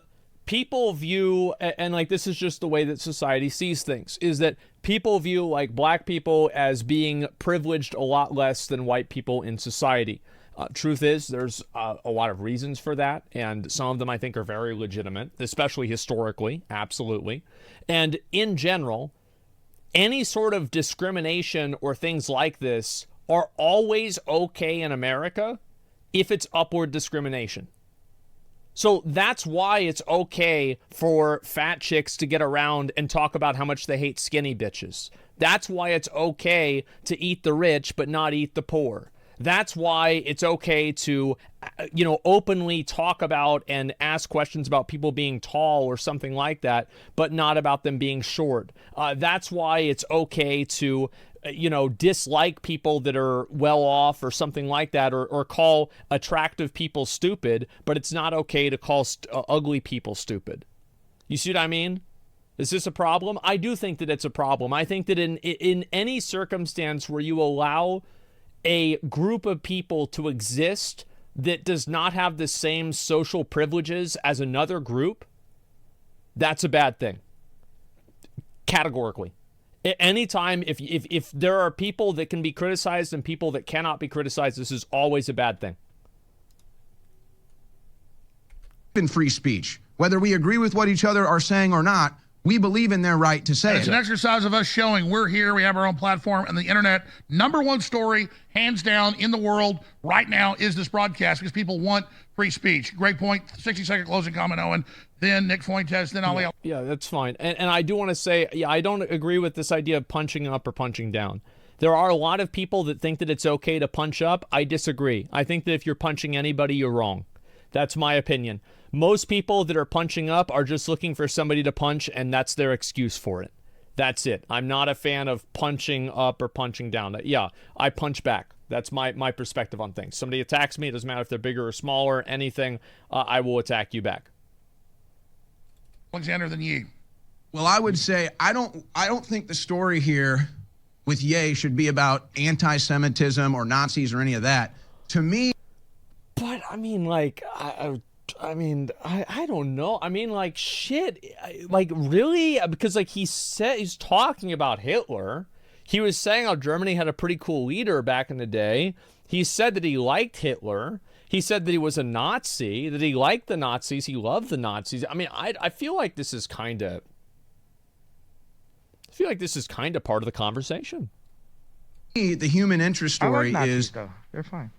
people view, and like this is just the way that society sees things, is that people view like black people as being privileged a lot less than white people in society. Truth is, there's a lot of reasons for that, and some of them I think are very legitimate, especially historically, absolutely. And in general, any sort of discrimination or things like this are always okay in America if it's upward discrimination. So that's why it's okay for fat chicks to get around and talk about how much they hate skinny bitches. That's why it's okay to eat the rich but not eat the poor. That's why it's okay to, openly talk about and ask questions about people being tall or something like that, but not about them being short. That's why it's okay to, dislike people that are well off or something like that, or call attractive people stupid, but it's not okay to call ugly people stupid. You see what I mean? Is this a problem? I do think that it's a problem. I think that in any circumstance where you allow a group of people to exist that does not have the same social privileges as another group, that's a bad thing. Categorically. Anytime, if there are people that can be criticized and people that cannot be criticized, this is always a bad thing. In free speech, whether we agree with what each other are saying or not, we believe in their right to say it. It's an exercise of us showing we're here, we have our own platform, and the internet, #1 story, hands down, in the world right now is this broadcast because people want free speech. Great point. 60-second closing comment, Owen. Then Nick Fuentes, then Ali. Yeah, that's fine. And I do want to say, I don't agree with this idea of punching up or punching down. There are a lot of people that think that it's okay to punch up. I disagree. I think that if you're punching anybody, you're wrong. That's my opinion. Most people that are punching up are just looking for somebody to punch, and that's their excuse for it. That's it. I'm not a fan of punching up or punching down. Yeah, I punch back. That's my perspective on things. Somebody attacks me, it doesn't matter if they're bigger or smaller, anything, I will attack you back. Alexander, then Ye. Well, I would say I don't think the story here with Ye should be about anti-Semitism or Nazis or any of that. To me, but I mean, like, I don't know. I mean, like, shit, like, really? Because, like, he's talking about Hitler. He was saying how Germany had a pretty cool leader back in the day. He said that he liked Hitler. He said that he was a Nazi, that he liked the Nazis. He loved the Nazis. I mean, I feel like this is kind of... part of the conversation. The human interest story Nazis, though. They're fine.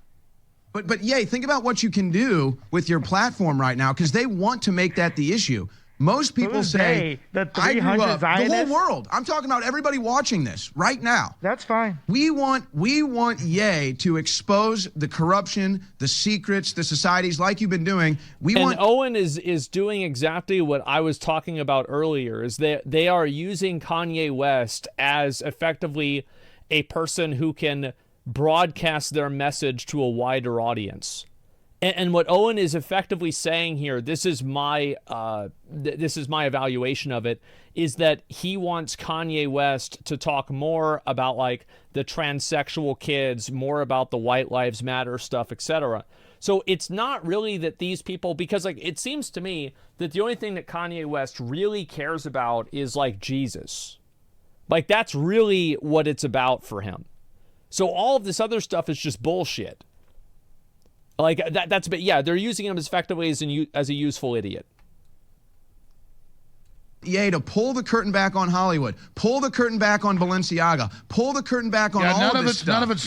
But Ye, think about what you can do with your platform right now, because they want to make that the issue. Most people say, the I grew 300 up, the whole Zionists? world. I'm talking about everybody watching this right now. That's fine. We want Ye to expose the corruption, the secrets, the societies like you've been doing. And Owen is doing exactly what I was talking about earlier, is that they are using Kanye West as effectively a person who can broadcast their message to a wider audience. And what Owen is effectively saying here, this is my evaluation of it, is that he wants Kanye West to talk more about, like, the transsexual kids, more about the White Lives Matter stuff, etc. So it's not really that these people, because, like, it seems to me that the only thing that Kanye West really cares about is, like, Jesus. Like, that's really what it's about for him. So all of this other stuff is just bullshit. Like, but yeah, they're using him as effectively as a useful idiot. Ye, to pull the curtain back on Hollywood, pull the curtain back on Balenciaga, pull the curtain back on all of this stuff. None of it's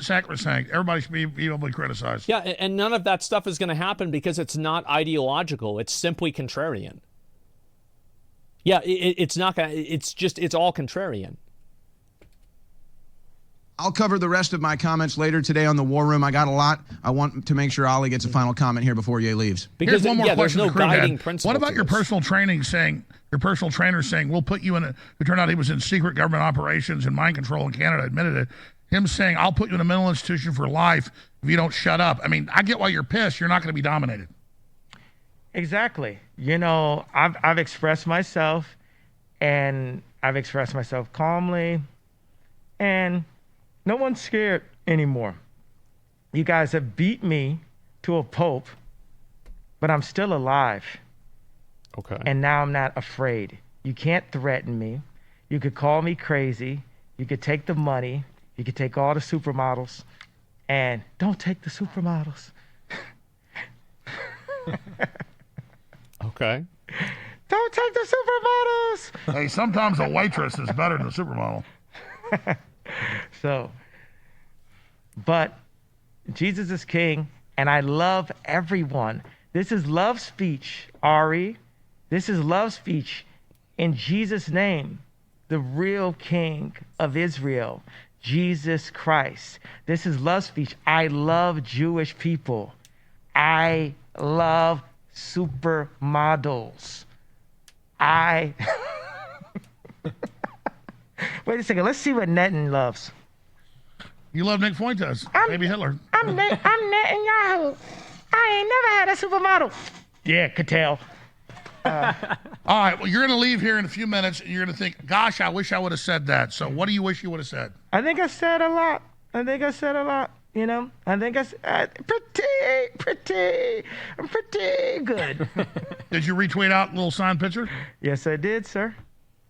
sacrosanct. Everybody should be able to criticize. Yeah, and none of that stuff is going to happen because it's not ideological. It's simply contrarian. Yeah, it's not going to, it's all contrarian. I'll cover the rest of my comments later today on the War Room. I got a lot. I want to make sure Ollie gets a final comment here before Ye leaves. Because Here's one more question. There's no guiding principle. What about your personal trainer saying, we'll put you in a, it turned out he was in secret government operations and mind control in Canada, admitted it. Him saying, I'll put you in a mental institution for life if you don't shut up. I mean, I get why you're pissed. You're not going to be dominated. Exactly. You know, I've expressed myself, and I've expressed myself calmly, and no one's scared anymore. You guys have beat me to a pulp, but I'm still alive. Okay. And now I'm not afraid. You can't threaten me. You could call me crazy. You could take the money. You could take all the supermodels. And don't take the supermodels. Okay. Don't take the supermodels. Hey, sometimes a waitress is better than a supermodel. So, but Jesus is king, and I love everyone. This is love speech, Ari. This is love speech in Jesus' name, the real king of Israel, Jesus Christ. This is love speech. I love Jewish people. I love supermodels. Wait a second. Let's see what Netanyahu loves. You love Nick Fuentes, maybe Hitler. I'm Netanyahu. I ain't never had a supermodel. Yeah, could tell. All right, well, you're going to leave here in a few minutes, and you're going to think, gosh, I wish I would have said that. So what do you wish you would have said? I think I said a lot. You know, I think I said I'm pretty good. Did you retweet out a little signed picture? Yes, I did, sir.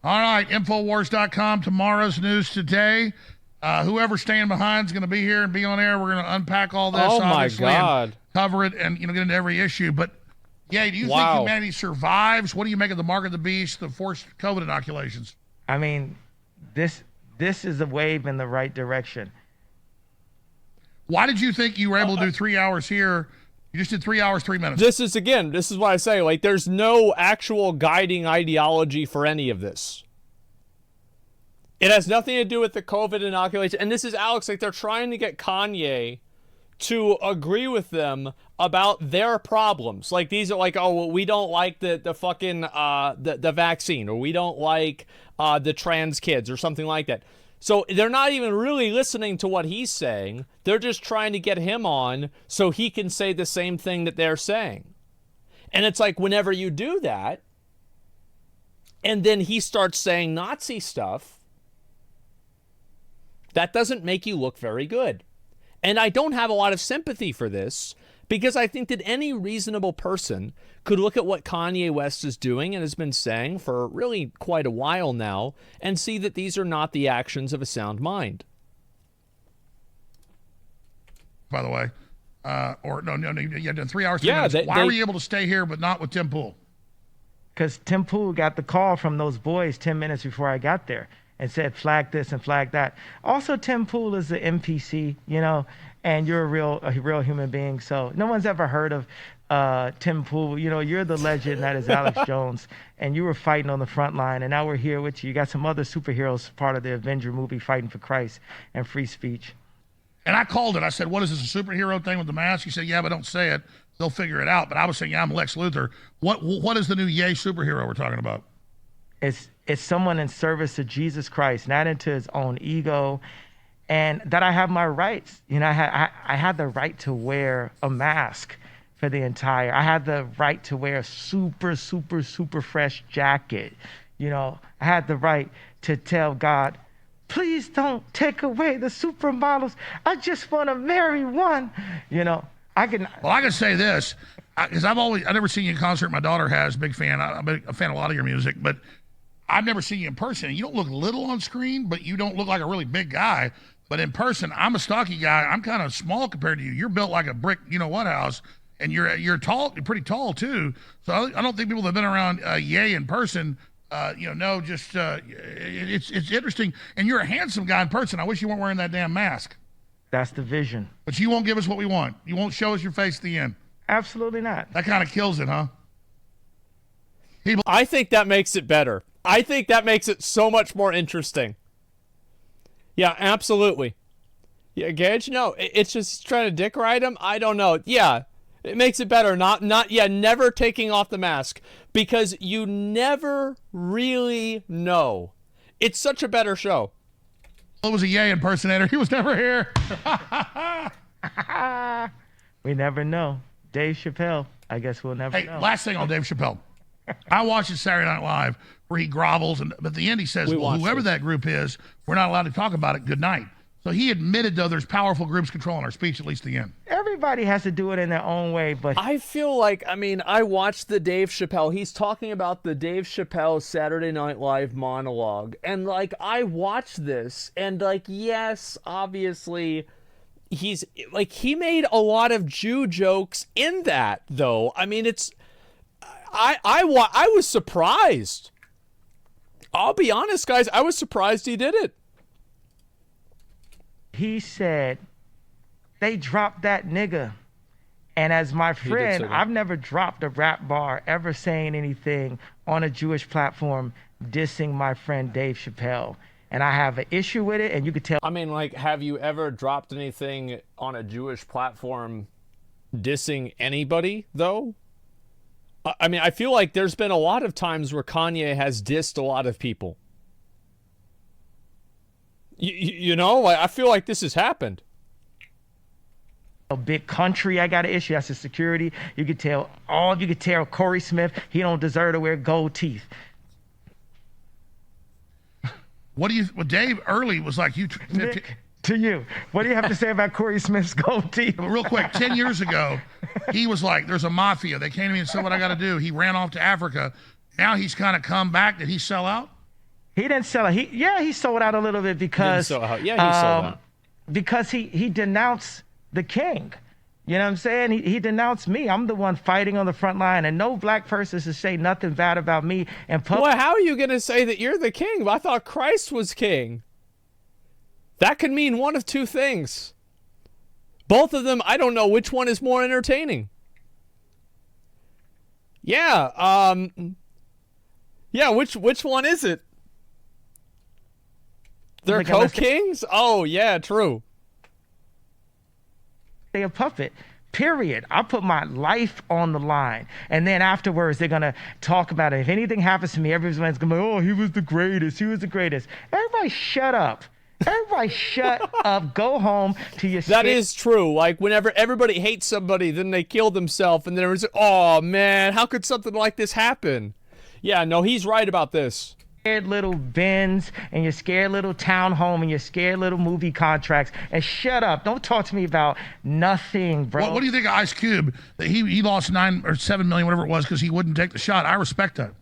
All right, Infowars.com, tomorrow's news today. Whoever's staying behind is going to be here and be on air. We're going to unpack all this, obviously, and cover it and, get into every issue. But, yeah, do you think humanity survives? What do you make of the mark of the beast, the forced COVID inoculations? I mean, this is a wave in the right direction. Why did you think you were able to do 3 hours here? You just did 3 hours, 3 minutes. This is what I say. Like, there's no actual guiding ideology for any of this. It has nothing to do with the COVID inoculation. And this is, Alex, like, they're trying to get Kanye to agree with them about their problems. Like these are like, oh, well, we don't like the fucking the vaccine, or we don't like the trans kids or something like that. So they're not even really listening to what he's saying. They're just trying to get him on so he can say the same thing that they're saying. And it's like whenever you do that, and then he starts saying Nazi stuff, that doesn't make you look very good. And I don't have a lot of sympathy for this, because I think that any reasonable person could look at what Kanye West is doing and has been saying for really quite a while now and see that these are not the actions of a sound mind. By the way, you had done 3 hours. Yeah, why were you able to stay here but not with Tim Pool? Because Tim Pool got the call from those boys 10 minutes before I got there and said, flag this and flag that. Also, Tim Pool is an NPC, and you're a real human being. So no one's ever heard of Tim Pool. You're the legend that is Alex Jones, and you were fighting on the front line, and now we're here with you. You got some other superheroes part of the Avenger movie fighting for Christ and free speech. And I called it. I said, what is this, a superhero thing with the mask? He said, yeah, but don't say it. They'll figure it out. But I was saying, yeah, I'm Lex Luthor. What is the new Ye superhero we're talking about? It's someone in service to Jesus Christ, not into his own ego, and that I have my rights. I had the right to wear a mask for the entire. I had the right to wear a super, super, super fresh jacket. I had the right to tell God, please don't take away the supermodels. I just want to marry one. I can say this, because I've never seen you in concert. My daughter has, big fan. I'm a fan of a lot of your music, but I've never seen you in person. You don't look little on screen, but you don't look like a really big guy. But in person, I'm a stocky guy. I'm kind of small compared to you. You're built like a brick, what house, and you're tall. You're pretty tall too. So I don't think people that have been around Ye in person, it's interesting. And you're a handsome guy in person. I wish you weren't wearing that damn mask. That's the vision. But you won't give us what we want. You won't show us your face at the end. Absolutely not. That kind of kills it, huh? I think that makes it better. I think that makes it so much more interesting. Yeah, absolutely. Yeah, Gage, no, it's just trying to dick ride him. I don't know. Yeah, it makes it better. Never taking off the mask, because you never really know. It's such a better show. It was a Ye impersonator. He was never here. We never know. Dave Chappelle, I guess we'll never know. Last thing on Dave Chappelle. I watched it Saturday Night Live where he grovels, but at the end he says, well, whoever that group is, we're not allowed to talk about it. Good night. So he admitted, though, there's powerful groups controlling our speech, at least the end. Everybody has to do it in their own way, but I feel like, I watched the Dave Chappelle. He's talking about the Dave Chappelle Saturday Night Live monologue. And, I watched this, and, yes, obviously, he made a lot of Jew jokes in that, though. I was surprised. I'll be honest, guys. I was surprised he did it. He said, they dropped that nigga. And as my friend, I've never dropped a rap bar ever saying anything on a Jewish platform dissing my friend Dave Chappelle. And I have an issue with it, and you could tell. Have you ever dropped anything on a Jewish platform dissing anybody, though? I feel like there's been a lot of times where Kanye has dissed a lot of people. I feel like this has happened. A big country, I got an issue. That's the security. You could tell Corey Smith, he don't deserve to wear gold teeth. Dave early was like, Nick, to you, what do you have to say about Corey Smith's gold teeth? Real quick, 10 years ago, he was like, there's a mafia. They came to me and said what I got to do. He ran off to Africa. Now he's kind of come back. Did he sell out? He didn't sell out. He sold out a little bit because he sold out. Because he denounced the king. You know what I'm saying? He denounced me. I'm the one fighting on the front line, and no black person should say nothing bad about me. Well, how are you going to say that you're the king? I thought Christ was king. That could mean one of two things. Both of them, I don't know which one is more entertaining. Yeah, which one is it? They're co-kings? Oh, yeah, true. A puppet Period. I put my life on the line. And then afterwards, they're going to talk about it. If anything happens to me, everyone's going to be, oh, he was the greatest. He was the greatest. Everybody shut up. Everybody shut up. Go home to your That is true. Like, whenever everybody hates somebody, then they kill themselves, and there's, oh, man, how could something like this happen? Yeah, no, he's right about this. Scared little Benz and your scared little townhome and your scared little movie contracts, and shut up. Don't talk to me about nothing, bro. What do you think of Ice Cube? That he lost 9 or 7 million, whatever it was, because he wouldn't take the shot. I respect that.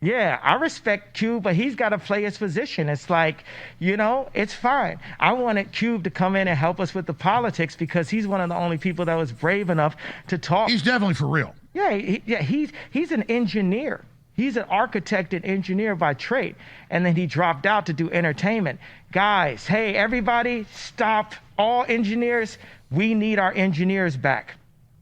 Yeah, I respect Cube, but he's got to play his position. It's like, you know, it's fine. I wanted Cube to come in and help us with the politics because he's one of the only people that was brave enough to talk. He's definitely for real. Yeah, he's an engineer. He's an architect and engineer by trade. And then he dropped out to do entertainment. Guys, hey, everybody, stop. All engineers, we need our engineers back.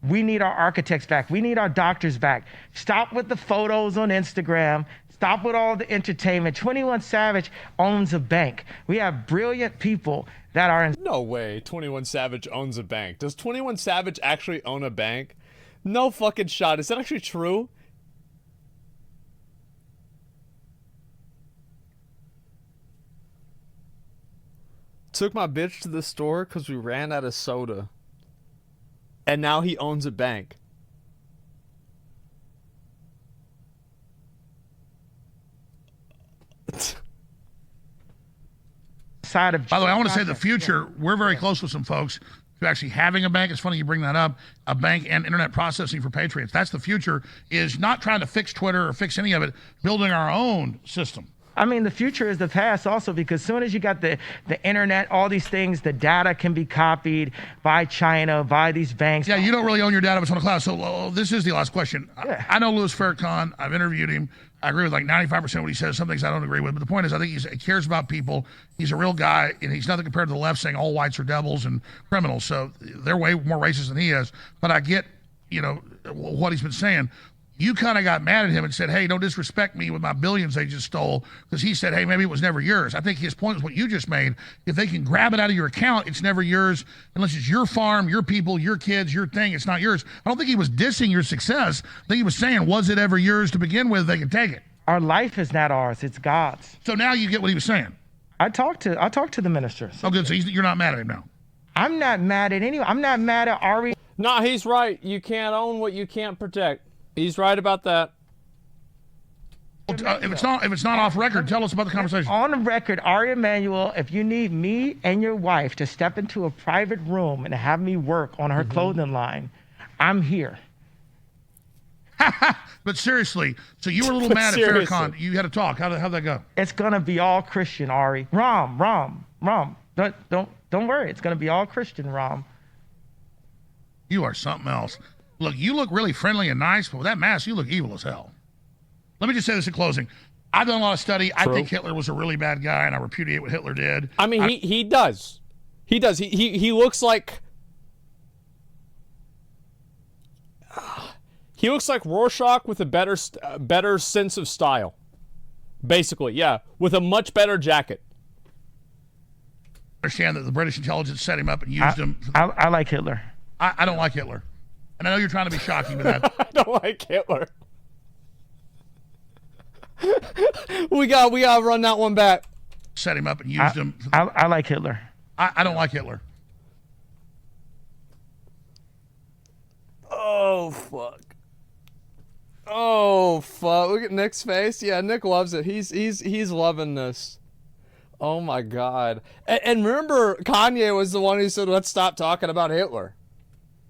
We need our architects back. We need our doctors back. Stop with the photos on Instagram. Stop with all the entertainment. 21 Savage owns a bank. We have brilliant people that are in. No way 21 Savage owns a bank. Does 21 Savage actually own a bank? No fucking shot. Is that actually true? Took my bitch to the store because we ran out of soda. And now he owns a bank. Side of. By the way, I want to say the future, we're very close with some folks to actually having a bank. It's funny you bring that up. A bank and internet processing for patriots. That's the future, is not trying to fix Twitter or fix any of it, building our own system. I mean, the future is the past also, because as soon as you got the internet, all these things, the data can be copied by China, by these banks. Yeah, you don't really own your data if it's on the cloud. So this is the last question. Yeah. I know Louis Farrakhan. I've interviewed him. I agree with like 95% of what he says. Some things I don't agree with. But the point is, I think he cares about people. He's a real guy, and he's nothing compared to the left saying all whites are devils and criminals. So they're way more racist than he is. But I get, you know, what he's been saying. You kind of got mad at him and said, hey, don't disrespect me with my billions they just stole, because he said, hey, maybe it was never yours. I think his point was what you just made. If they can grab it out of your account, it's never yours unless it's your farm, your people, your kids, your thing. It's not yours. I don't think he was dissing your success. I think he was saying, was it ever yours to begin with? They can take it. Our life is not ours. It's God's. So now you get what he was saying. I talked to the minister. Oh, good. So you're not mad at him now. I'm not mad at anyone. I'm not mad at Ari. Nah, he's right. You can't own what you can't protect. He's right about that. If it's not off record, tell us about the conversation. On the record, Ari Emanuel, if you need me and your wife to step into a private room and have me work on her clothing line, I'm here. But seriously, so you were a little mad at Farrakhan. You had to talk. How'd that go? It's gonna be all Christian, Ari. Rom. Don't worry. It's gonna be all Christian, Rom. You are something else. Look, you look really friendly and nice, but with that mask, you look evil as hell. Let me just say this in closing. I've done a lot of study. True. I think Hitler was a really bad guy, and I repudiate what Hitler did. I mean, he does. He does. He looks like... He looks like Rorschach with a better sense of style. Basically, yeah. With a much better jacket. I understand that the British intelligence set him up and used him. I like Hitler. I don't like Hitler. And I know you're trying to be shocking with that. I don't like Hitler. we got to run that one back. Set him up and used him. I like Hitler. I don't like Hitler. Oh, fuck. Oh, fuck. Look at Nick's face. Yeah, Nick loves it. He's loving this. Oh, my God. And remember, Kanye was the one who said, let's stop talking about Hitler.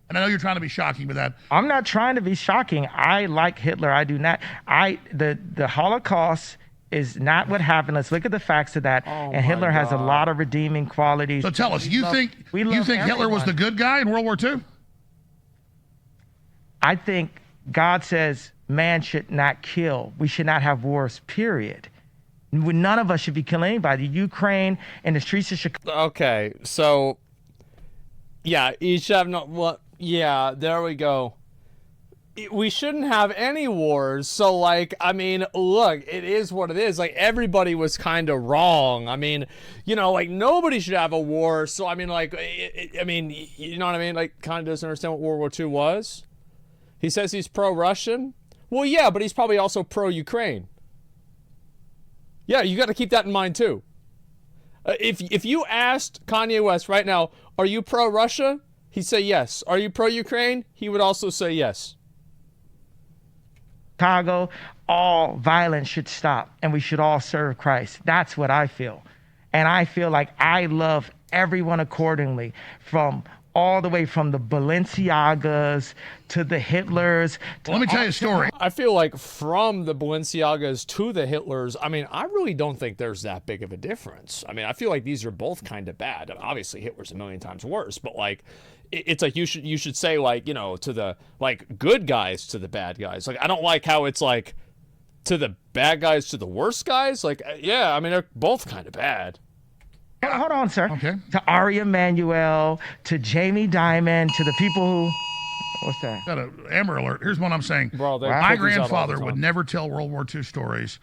And I know you're trying to be shocking with that. I'm not trying to be shocking. I like Hitler. I do not. The Holocaust is not what happened. Let's look at the facts of that. Oh, and Hitler has a lot of redeeming qualities. So tell us, you think Hitler was the good guy in World War II? I think God says man should not kill. We should not have wars, period. None of us should be killing anybody. Ukraine and the streets of Chicago. Okay, so, yeah, you should have no... What? Yeah, there we go. we shouldn't have any wars. So, like, I mean, look, it is what it is. Like, everybody was kind of wrong. I mean, you know, like, nobody should have a war. So, I mean, like, I mean, you know what I mean? Like, kind of doesn't understand what World War II was. He says he's pro-Russian. Well, yeah, but he's probably also pro-Ukraine. Yeah, you got to keep that in mind, too. If you asked Kanye West right now, are you pro-Russia? He'd say yes. Are you pro-Ukraine? He would also say yes. Chicago, all violence should stop and we should all serve Christ. That's what I feel. And I feel like I love everyone accordingly, from all the way from the Balenciagas to the Hitlers. Let me tell you a story. I feel like from the Balenciagas to the Hitlers, I mean, I really don't think there's that big of a difference. I mean, I feel like these are both kind of bad. Obviously, Hitler's a million times worse, but like, it's like you should say, like, you know, to the, like, good guys to the bad guys. Like, I don't like how it's like to the bad guys to the worst guys. Like, yeah, I mean, they're both kind of bad. Hold on, sir. Okay. To Ari Emanuel, to Jamie Dimon, to the people who, what's that? Got an Amber Alert. Here's what I'm saying. Bro, my grandfather would never tell World War II stories.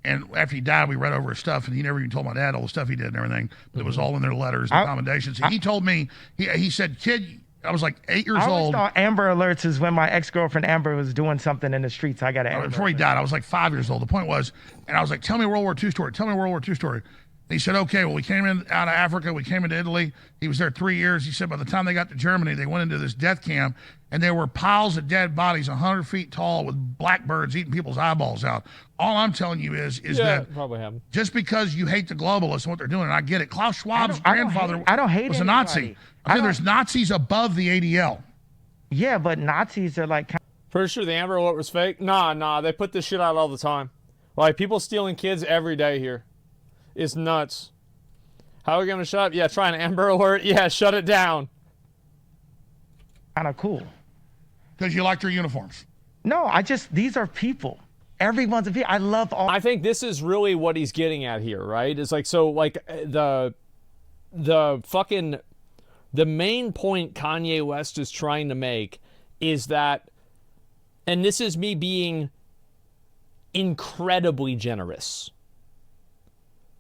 And after he died, we read over his stuff, and he never even told my dad all the stuff he did and everything. But it was all in their letters and commendations. He told me, he said, kid, I was like 8 years I always old. thought Amber Alerts is when my ex-girlfriend Amber was doing something in the streets. I got an Before he died, I was like 5 years old. The point was, and I was like, tell me a World War II story. Tell me a World War II story. And he said, okay, well, we came in out of Africa. We came into Italy. He was there 3 years. He said by the time they got to Germany, they went into this death camp, and there were piles of dead bodies 100 feet tall with blackbirds eating people's eyeballs out. All I'm telling you is that probably happened. Just because you hate the globalists and what they're doing, and I get it, Klaus Schwab's grandfather I don't hate was a anybody. Nazi. Okay, there's Nazis above the ADL. Yeah, but Nazis are like... Pretty sure the Amber Alert was fake? Nah, they put this shit out all the time. Like, people stealing kids every day here. It's nuts. How are we going to shut up? Yeah, try an Amber Alert. Yeah, shut it down. Kind of cool. Because you like their uniforms. No, these are people. Everyone's a people. I love all... I think this is really what he's getting at here, right? It's like, so, like, the main point Kanye West is trying to make is that, and this is me being incredibly generous.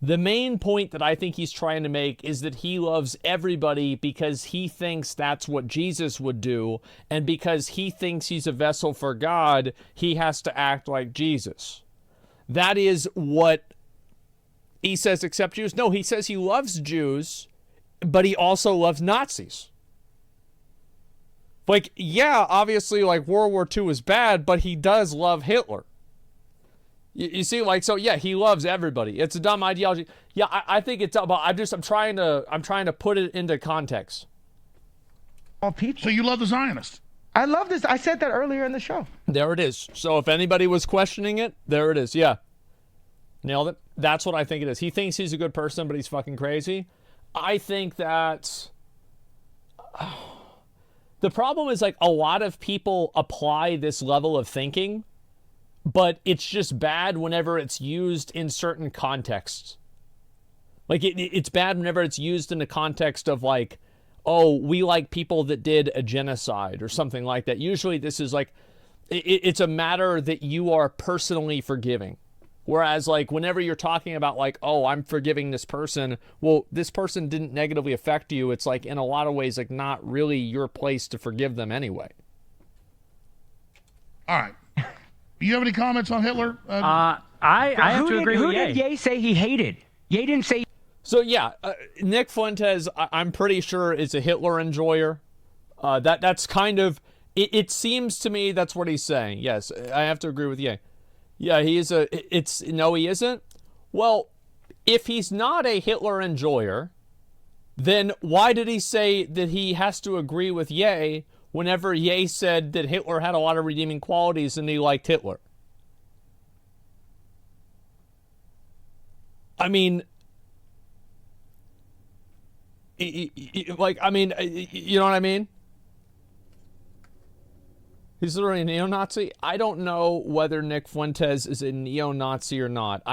The main point that I think he's trying to make is that he loves everybody because he thinks that's what Jesus would do, and because he thinks he's a vessel for God, he has to act like Jesus. That is what he says, except Jews. No, he says he loves Jews, but he also loves Nazis. Like, yeah, obviously, like, World War II is bad, but he does love Hitler. You see, like, so yeah, he loves everybody. It's a dumb ideology. Yeah, I think it's about. I'm trying to put it into context. All people. So you love the Zionists. I love this. I said that earlier in the show. There it is. So if anybody was questioning it, there it is. Yeah, nailed it. That's what I think it is. He thinks he's a good person, but he's fucking crazy. I think that the problem is, like, a lot of people apply this level of thinking, but it's just bad whenever it's used in certain contexts. Like, it's bad whenever it's used in the context of, like, oh, we like people that did a genocide or something like that. Usually this is like, it's a matter that you are personally forgiving. Whereas, like, whenever you're talking about, like, oh, I'm forgiving this person, well, this person didn't negatively affect you. It's, like, in a lot of ways, like, not really your place to forgive them anyway. All right. You have any comments on Hitler? I have to agree with Ye. Who did Ye say he hated? Ye didn't say... So, yeah, Nick Fuentes, I'm pretty sure, is a Hitler enjoyer. That's kind of... It seems to me that's what he's saying. Yes, I have to agree with Ye. Yeah, he is a... No, he isn't? Well, if he's not a Hitler enjoyer, then why did he say that he has to agree with Ye whenever Ye said that Hitler had a lot of redeeming qualities and he liked Hitler? I mean... Like, I mean, you know what I mean? He's literally a neo-Nazi. I don't know whether Nick Fuentes is a neo-Nazi or not.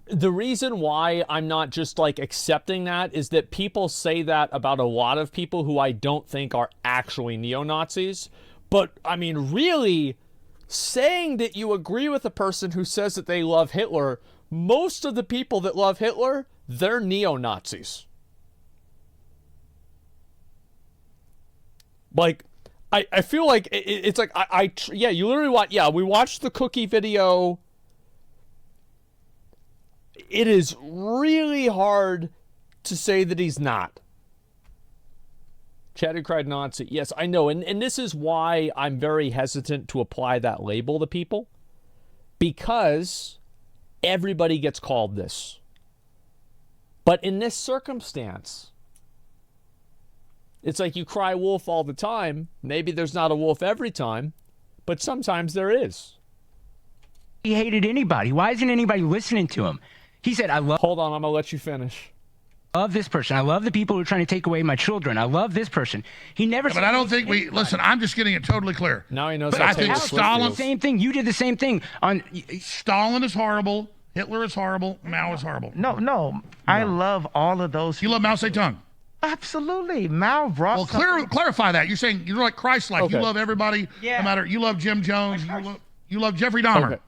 The reason why I'm not just, like, accepting that is that people say that about a lot of people who I don't think are actually neo-Nazis. But, I mean, really, saying that you agree with a person who says that they love Hitler, most of the people that love Hitler, they're neo-Nazis. Like, I feel like it's like, yeah, you literally watch, yeah, we watched the cookie video. It is really hard to say that he's not. Chad who cried Nazi. Yes, I know. And this is why I'm very hesitant to apply that label to people. Because everybody gets called this. But in this circumstance, it's like you cry wolf all the time. Maybe there's not a wolf every time, but sometimes there is. He hated anybody. Why isn't anybody listening to him? He said, I love... Hold on, I'm going to let you finish. Love this person. I love the people who are trying to take away my children. I love this person. He never. But I don't think we listen. I'm just getting it totally clear. Now he knows. But how I think Stalin. The same thing. You did the same thing on. Stalin is horrible. Hitler is horrible. Mao is horrible. No. I love all of those. You love Mao Zedong. Absolutely. Mao brought. Well, clarify that. You're saying you're like Christ-like. Okay. You love everybody. Yeah. No matter. You love Jim Jones. You love Jeffrey Dahmer. Okay.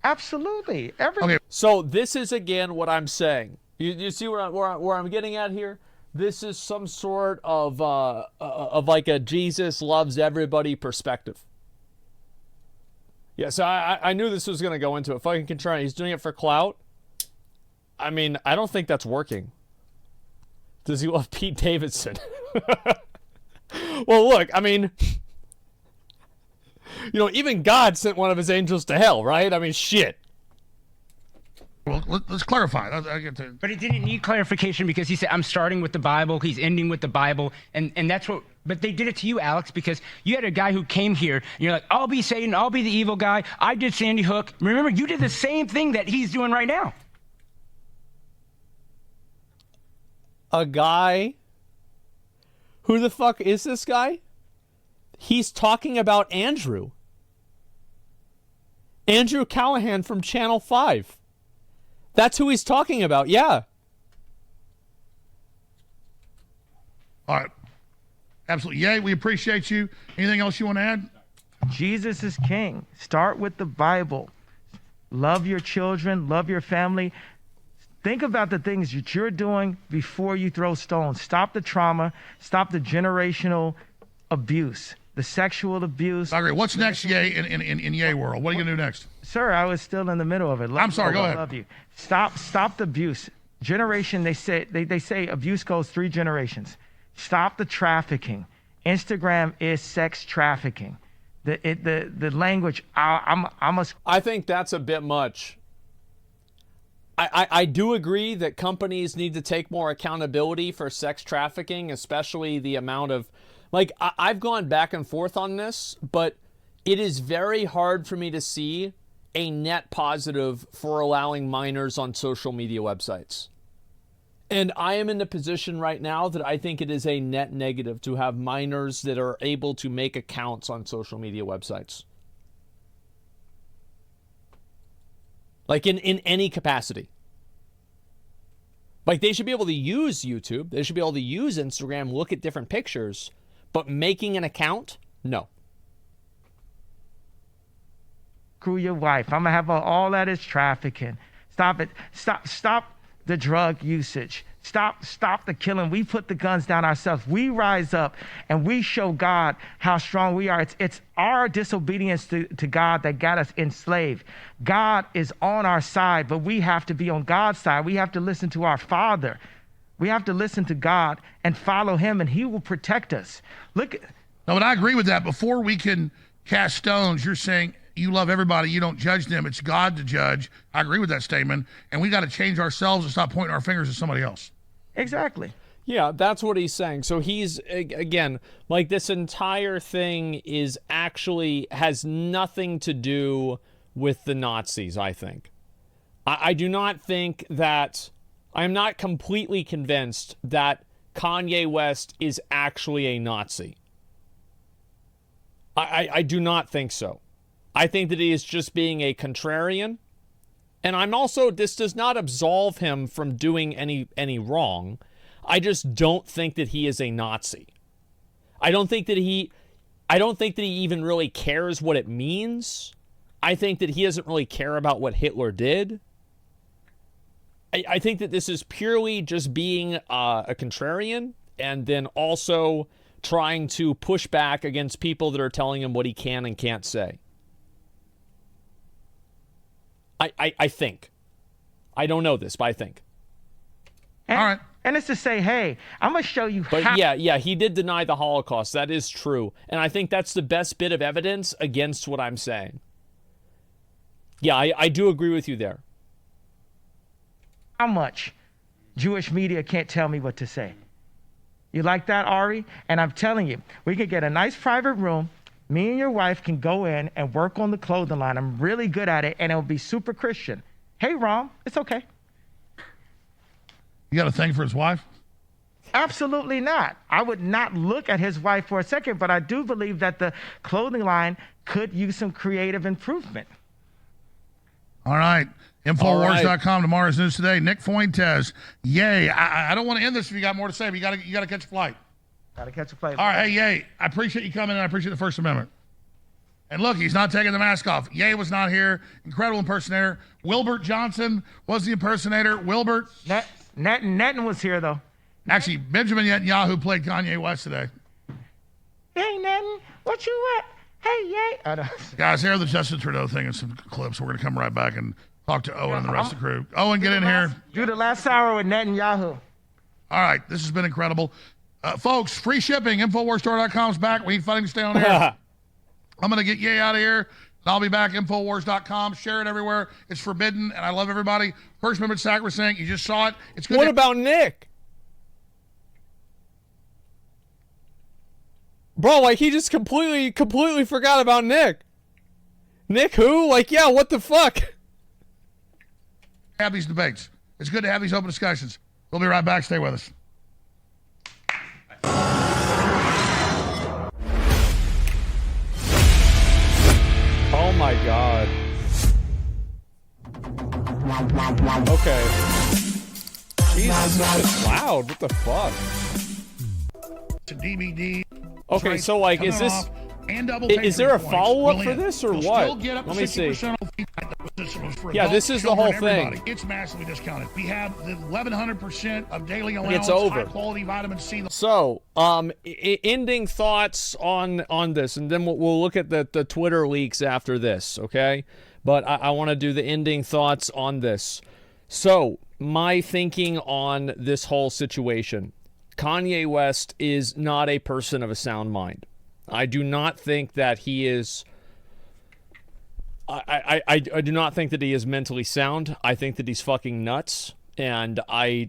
Absolutely. Okay. So this is again what I'm saying. You see where I'm getting at here? This is some sort of like a Jesus loves everybody perspective. Yeah, so I knew this was going to go into it. Fucking Contreras, he's doing it for clout. I mean, I don't think that's working. Does he love Pete Davidson? Well, look, I mean, even God sent one of his angels to hell, right? I mean, shit. Well, let's clarify. But it didn't need clarification because he said, I'm starting with the Bible. He's ending with the Bible. And that's what, but they did it to you, Alex, because you had a guy who came here and you're like, I'll be Satan. I'll be the evil guy. I did Sandy Hook. Remember, you did the same thing that he's doing right now. A guy? Who the fuck is this guy? He's talking about Andrew. Andrew Callahan from Channel 5. That's who he's talking about, yeah. All right. Absolutely. Yay, we appreciate you. Anything else you want to add? Jesus is king. Start with the Bible. Love your children. Love your family. Think about the things that you're doing before you throw stones. Stop the trauma. Stop the generational abuse, the sexual abuse. I agree. What's next, Yay, in Yay world? What are you going to do next? Sir, I was still in the middle of it. I'm sorry, go ahead. I love you. Stop the abuse. Generation, they say abuse goes 3 generations. Stop the trafficking. Instagram is sex trafficking. The language, I think that's a bit much. I do agree that companies need to take more accountability for sex trafficking, especially the amount of, like, I've gone back and forth on this, but it is very hard for me to see a net positive for allowing minors on social media websites. And I am in the position right now that I think it is a net negative to have minors that are able to make accounts on social media websites. Like in any capacity. Like they should be able to use YouTube. They should be able to use Instagram, look at different pictures, but making an account, no. Screw your wife. I'm gonna have all that is trafficking. Stop it. Stop the drug usage. Stop the killing. We put the guns down ourselves. We rise up and we show God how strong we are. It's our disobedience to God that got us enslaved. God is on our side, but we have to be on God's side. We have to listen to our Father. We have to listen to God and follow him, and he will protect us. Look. No, but I agree with that. Before we can cast stones, you're saying you love everybody. You don't judge them. It's God to judge. I agree with that statement. And we got to change ourselves and stop pointing our fingers at somebody else. Exactly. Yeah, that's what he's saying. So he's, again, like this entire thing is actually has nothing to do with the Nazis, I think. I do not think that, I'm not completely convinced that Kanye West is actually a Nazi. I do not think so. I think that he is just being a contrarian. And I'm also, this does not absolve him from doing any wrong. I just don't think that he is a Nazi. I don't think that I don't think that he even really cares what it means. I think that he doesn't really care about what Hitler did. I think that this is purely just being a contrarian and then also trying to push back against people that are telling him what he can and can't say. I think. I don't know this, but I think. And, All right. And it's to say, hey, I'm going to show you But how. yeah, he did deny the Holocaust. That is true. And I think that's the best bit of evidence against what I'm saying. Yeah, I do agree with you there. How much Jewish media can't tell me what to say. You like that, Ari? And I'm telling you, we can get a nice private room. Me and your wife can go in and work on the clothing line. I'm really good at it, and it'll be super Christian. Hey, Rom, it's okay. You got a thing for his wife? Absolutely not. I would not look at his wife for a second, but I do believe that the clothing line could use some creative improvement. All right. Infowars.com, tomorrow's news today. Nick Fuentes, yay. I don't want to end this if you got more to say, but you got to catch a flight. Got to catch a flight. All right, hey, yay. I appreciate you coming, and I appreciate the First Amendment. And look, he's not taking the mask off. Ye was not here. Incredible impersonator. Wilbert Johnson was the impersonator. Wilbert. Netin was here, though. Actually, Benjamin Netanyahu played Kanye West today. Hey, Netin, what you at? Hey, yay. Guys, here are the Justin Trudeau thing and some clips. We're going to come right back and talk to Owen and the rest of the crew. Owen, get in here. Do the last hour with Netanyahu. All right, this has been incredible. Folks, free shipping. Infowarsstore.com is back. We need funding to stay on air. I'm going to get Ye out of here. And I'll be back. Infowars.com. Share it everywhere. It's forbidden, and I love everybody. First Amendment sacrosanct. You just saw it. It's good. What about Nick? Bro, like, he just completely forgot about Nick. Nick who? Like, yeah, what the fuck? Have these debates. It's good to have these open discussions. We'll be right back. Stay with us. Oh my god. Okay. Jesus, this is loud. What the fuck? It's a DVD. Okay, so like, is this... Is there a follow-up for this or what? Let me see. Yeah, this is the whole thing. It's massively discounted. We have the 1,100% of daily allowance, It's over. high-quality vitamin C. So, ending thoughts on this, and then we'll look at the Twitter leaks after this, okay? But I want to do the ending thoughts on this. So, my thinking on this whole situation. Kanye West is not a person of a sound mind. I do not think that he is... I do not think that he is mentally sound. I think that he's fucking nuts. And I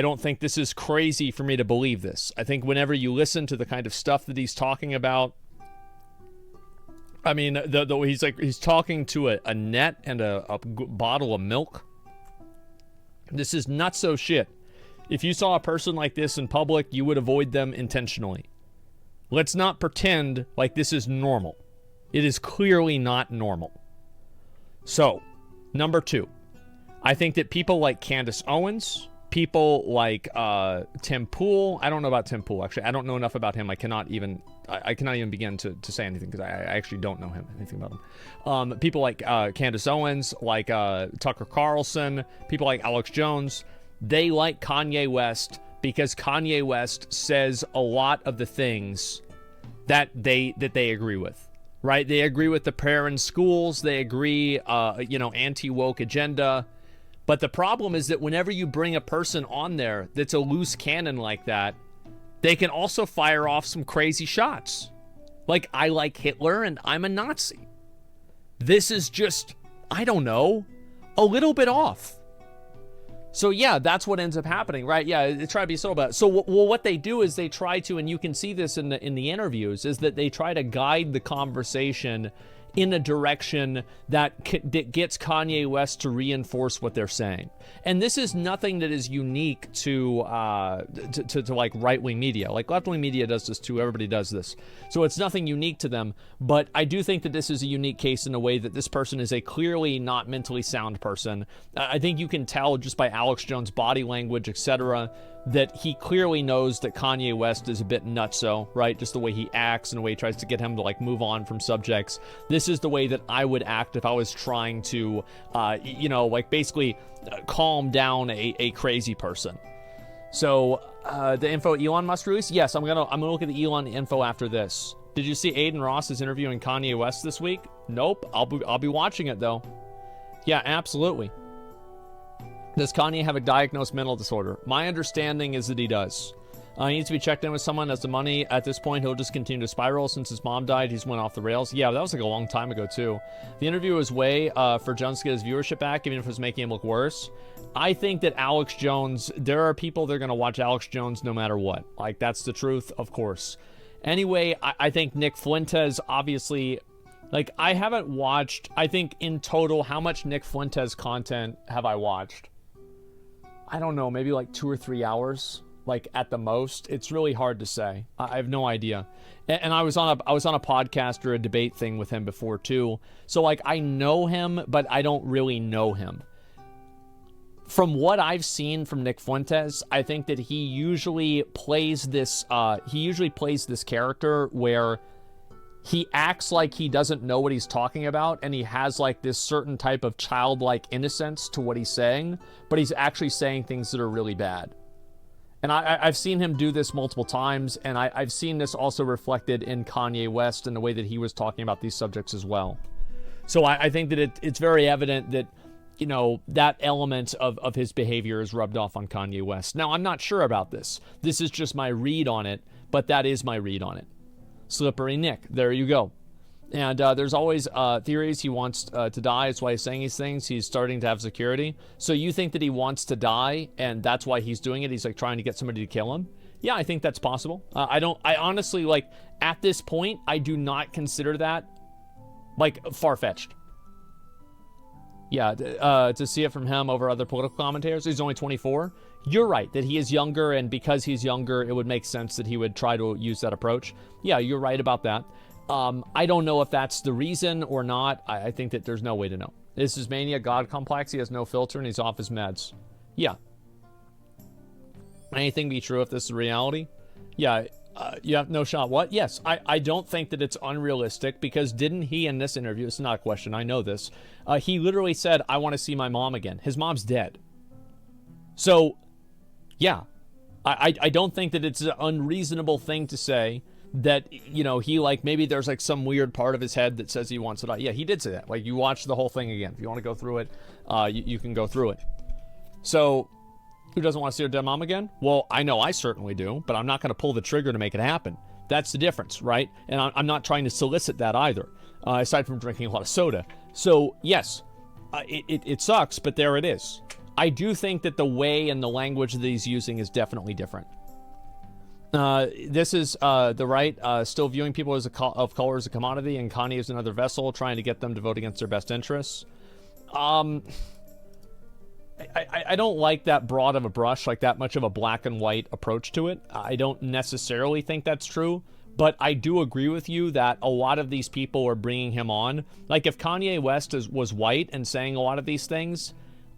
don't think this is crazy for me to believe this. I think whenever you listen to the kind of stuff that he's talking about... I mean, he's talking to a net and a bottle of milk. This is nutso shit. If you saw a person like this in public, you would avoid them intentionally. Let's not pretend like this is normal. It is clearly not normal. So, number 2. I think that people like Candace Owens, people like Tim Pool. I don't know about Tim Pool, actually. I don't know enough about him. I cannot even begin to say anything because I actually don't know anything about him. People like Candace Owens, like Tucker Carlson, people like Alex Jones. They like Kanye West because Kanye West says a lot of the things that they agree with, right? They agree with the prayer in schools. They agree, anti-woke agenda. But the problem is that whenever you bring a person on there that's a loose cannon like that, they can also fire off some crazy shots. Like, I like Hitler and I'm a Nazi. This is just, I don't know, a little bit off. So yeah, that's what ends up happening, right? Yeah, they try to be so bad. So what they do is they try to, and you can see this in the interviews, is that they try to guide the conversation in a direction that gets Kanye West to reinforce what they're saying. And this is nothing that is unique to like right-wing media. Like left-wing media does this too. Everybody does this. So it's nothing unique to them. But I do think that this is a unique case in a way that this person is a clearly not mentally sound person. I think you can tell just by Alex Jones' body language, etc., that he clearly knows that Kanye West is a bit nutso, right? Just the way he acts and the way he tries to get him to like move on from subjects. This is the way that I would act if I was trying to, like basically calm down a crazy person. So the info Elon Musk released, yes, I'm gonna look at the Elon info after this. Did you see Aiden Ross is interviewing Kanye West this week? Nope. I'll be watching it though. Yeah, absolutely. Does Kanye have a diagnosed mental disorder? My understanding is that he does. He needs to be checked in with someone. As the money at this point, he'll just continue to spiral. Since his mom died, he's went off the rails. Yeah, that was like a long time ago too. The interview was way for Jones to get his viewership back, even if it was making him look worse. I think that Alex Jones, there are people that are going to watch Alex Jones no matter what. Like, that's the truth, of course. Anyway, I think Nick Fuentes, obviously, like, I haven't watched, I think in total, how much Nick Fuentes content have I watched? I don't know, maybe like 2 or 3 hours, like at the most. It's really hard to say. I have no idea. And I was on a podcast or a debate thing with him before too. So like I know him, but I don't really know him. From what I've seen from Nick Fuentes, I think that he usually plays this character where he acts like he doesn't know what he's talking about, and he has like this certain type of childlike innocence to what he's saying, but he's actually saying things that are really bad. And I've seen him do this multiple times, and I've seen this also reflected in Kanye West and the way that he was talking about these subjects as well. So I think that it's very evident that, you know, that element of his behavior is rubbed off on Kanye West. Now, I'm not sure about this. This is just my read on it, but that is my read on it. Slippery Nick. There you go. And there's always theories he wants to die. That's why he's saying these things. He's starting to have security. So you think that he wants to die, and that's why he's doing it? He's like trying to get somebody to kill him? Yeah, I think that's possible. I honestly, like, at this point, I do not consider that, like, far-fetched. Yeah, to see it from him over other political commentators. He's only 24. You're right that he is younger, and because he's younger, it would make sense that he would try to use that approach. Yeah, you're right about that. I don't know if that's the reason or not. I think that there's no way to know. This is mania, God complex. He has no filter, and he's off his meds. Yeah. Anything be true if this is reality? Yeah. You have no shot. What? Yes. I don't think that it's unrealistic, because didn't he in this interview, it's not a question, I know this, he literally said, I want to see my mom again. His mom's dead. So, yeah. I don't think that it's an unreasonable thing to say that, you know, he, like, maybe there's like some weird part of his head that says he wants to die. Yeah, he did say that. Like, you watch the whole thing again. If you want to go through it, you can go through it. So, who doesn't want to see her dead mom again? Well, I know I certainly do, but I'm not going to pull the trigger to make it happen. That's the difference, right? And I'm not trying to solicit that either, aside from drinking a lot of soda. So, yes, it sucks, but there it is. I do think that the way and the language that he's using is definitely different. This is the right, still viewing people of color as a commodity, and Kanye is another vessel trying to get them to vote against their best interests. I don't like that broad of a brush, like that much of a black and white approach to it. I don't necessarily think that's true, but I do agree with you that a lot of these people are bringing him on. Like, if Kanye West was white and saying a lot of these things,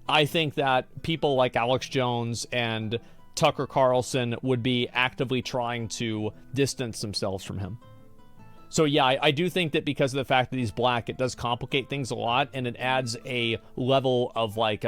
I think that people like Alex Jones and Tucker Carlson would be actively trying to distance themselves from him. So yeah, I do think that because of the fact that he's black, it does complicate things a lot, and it adds a level of like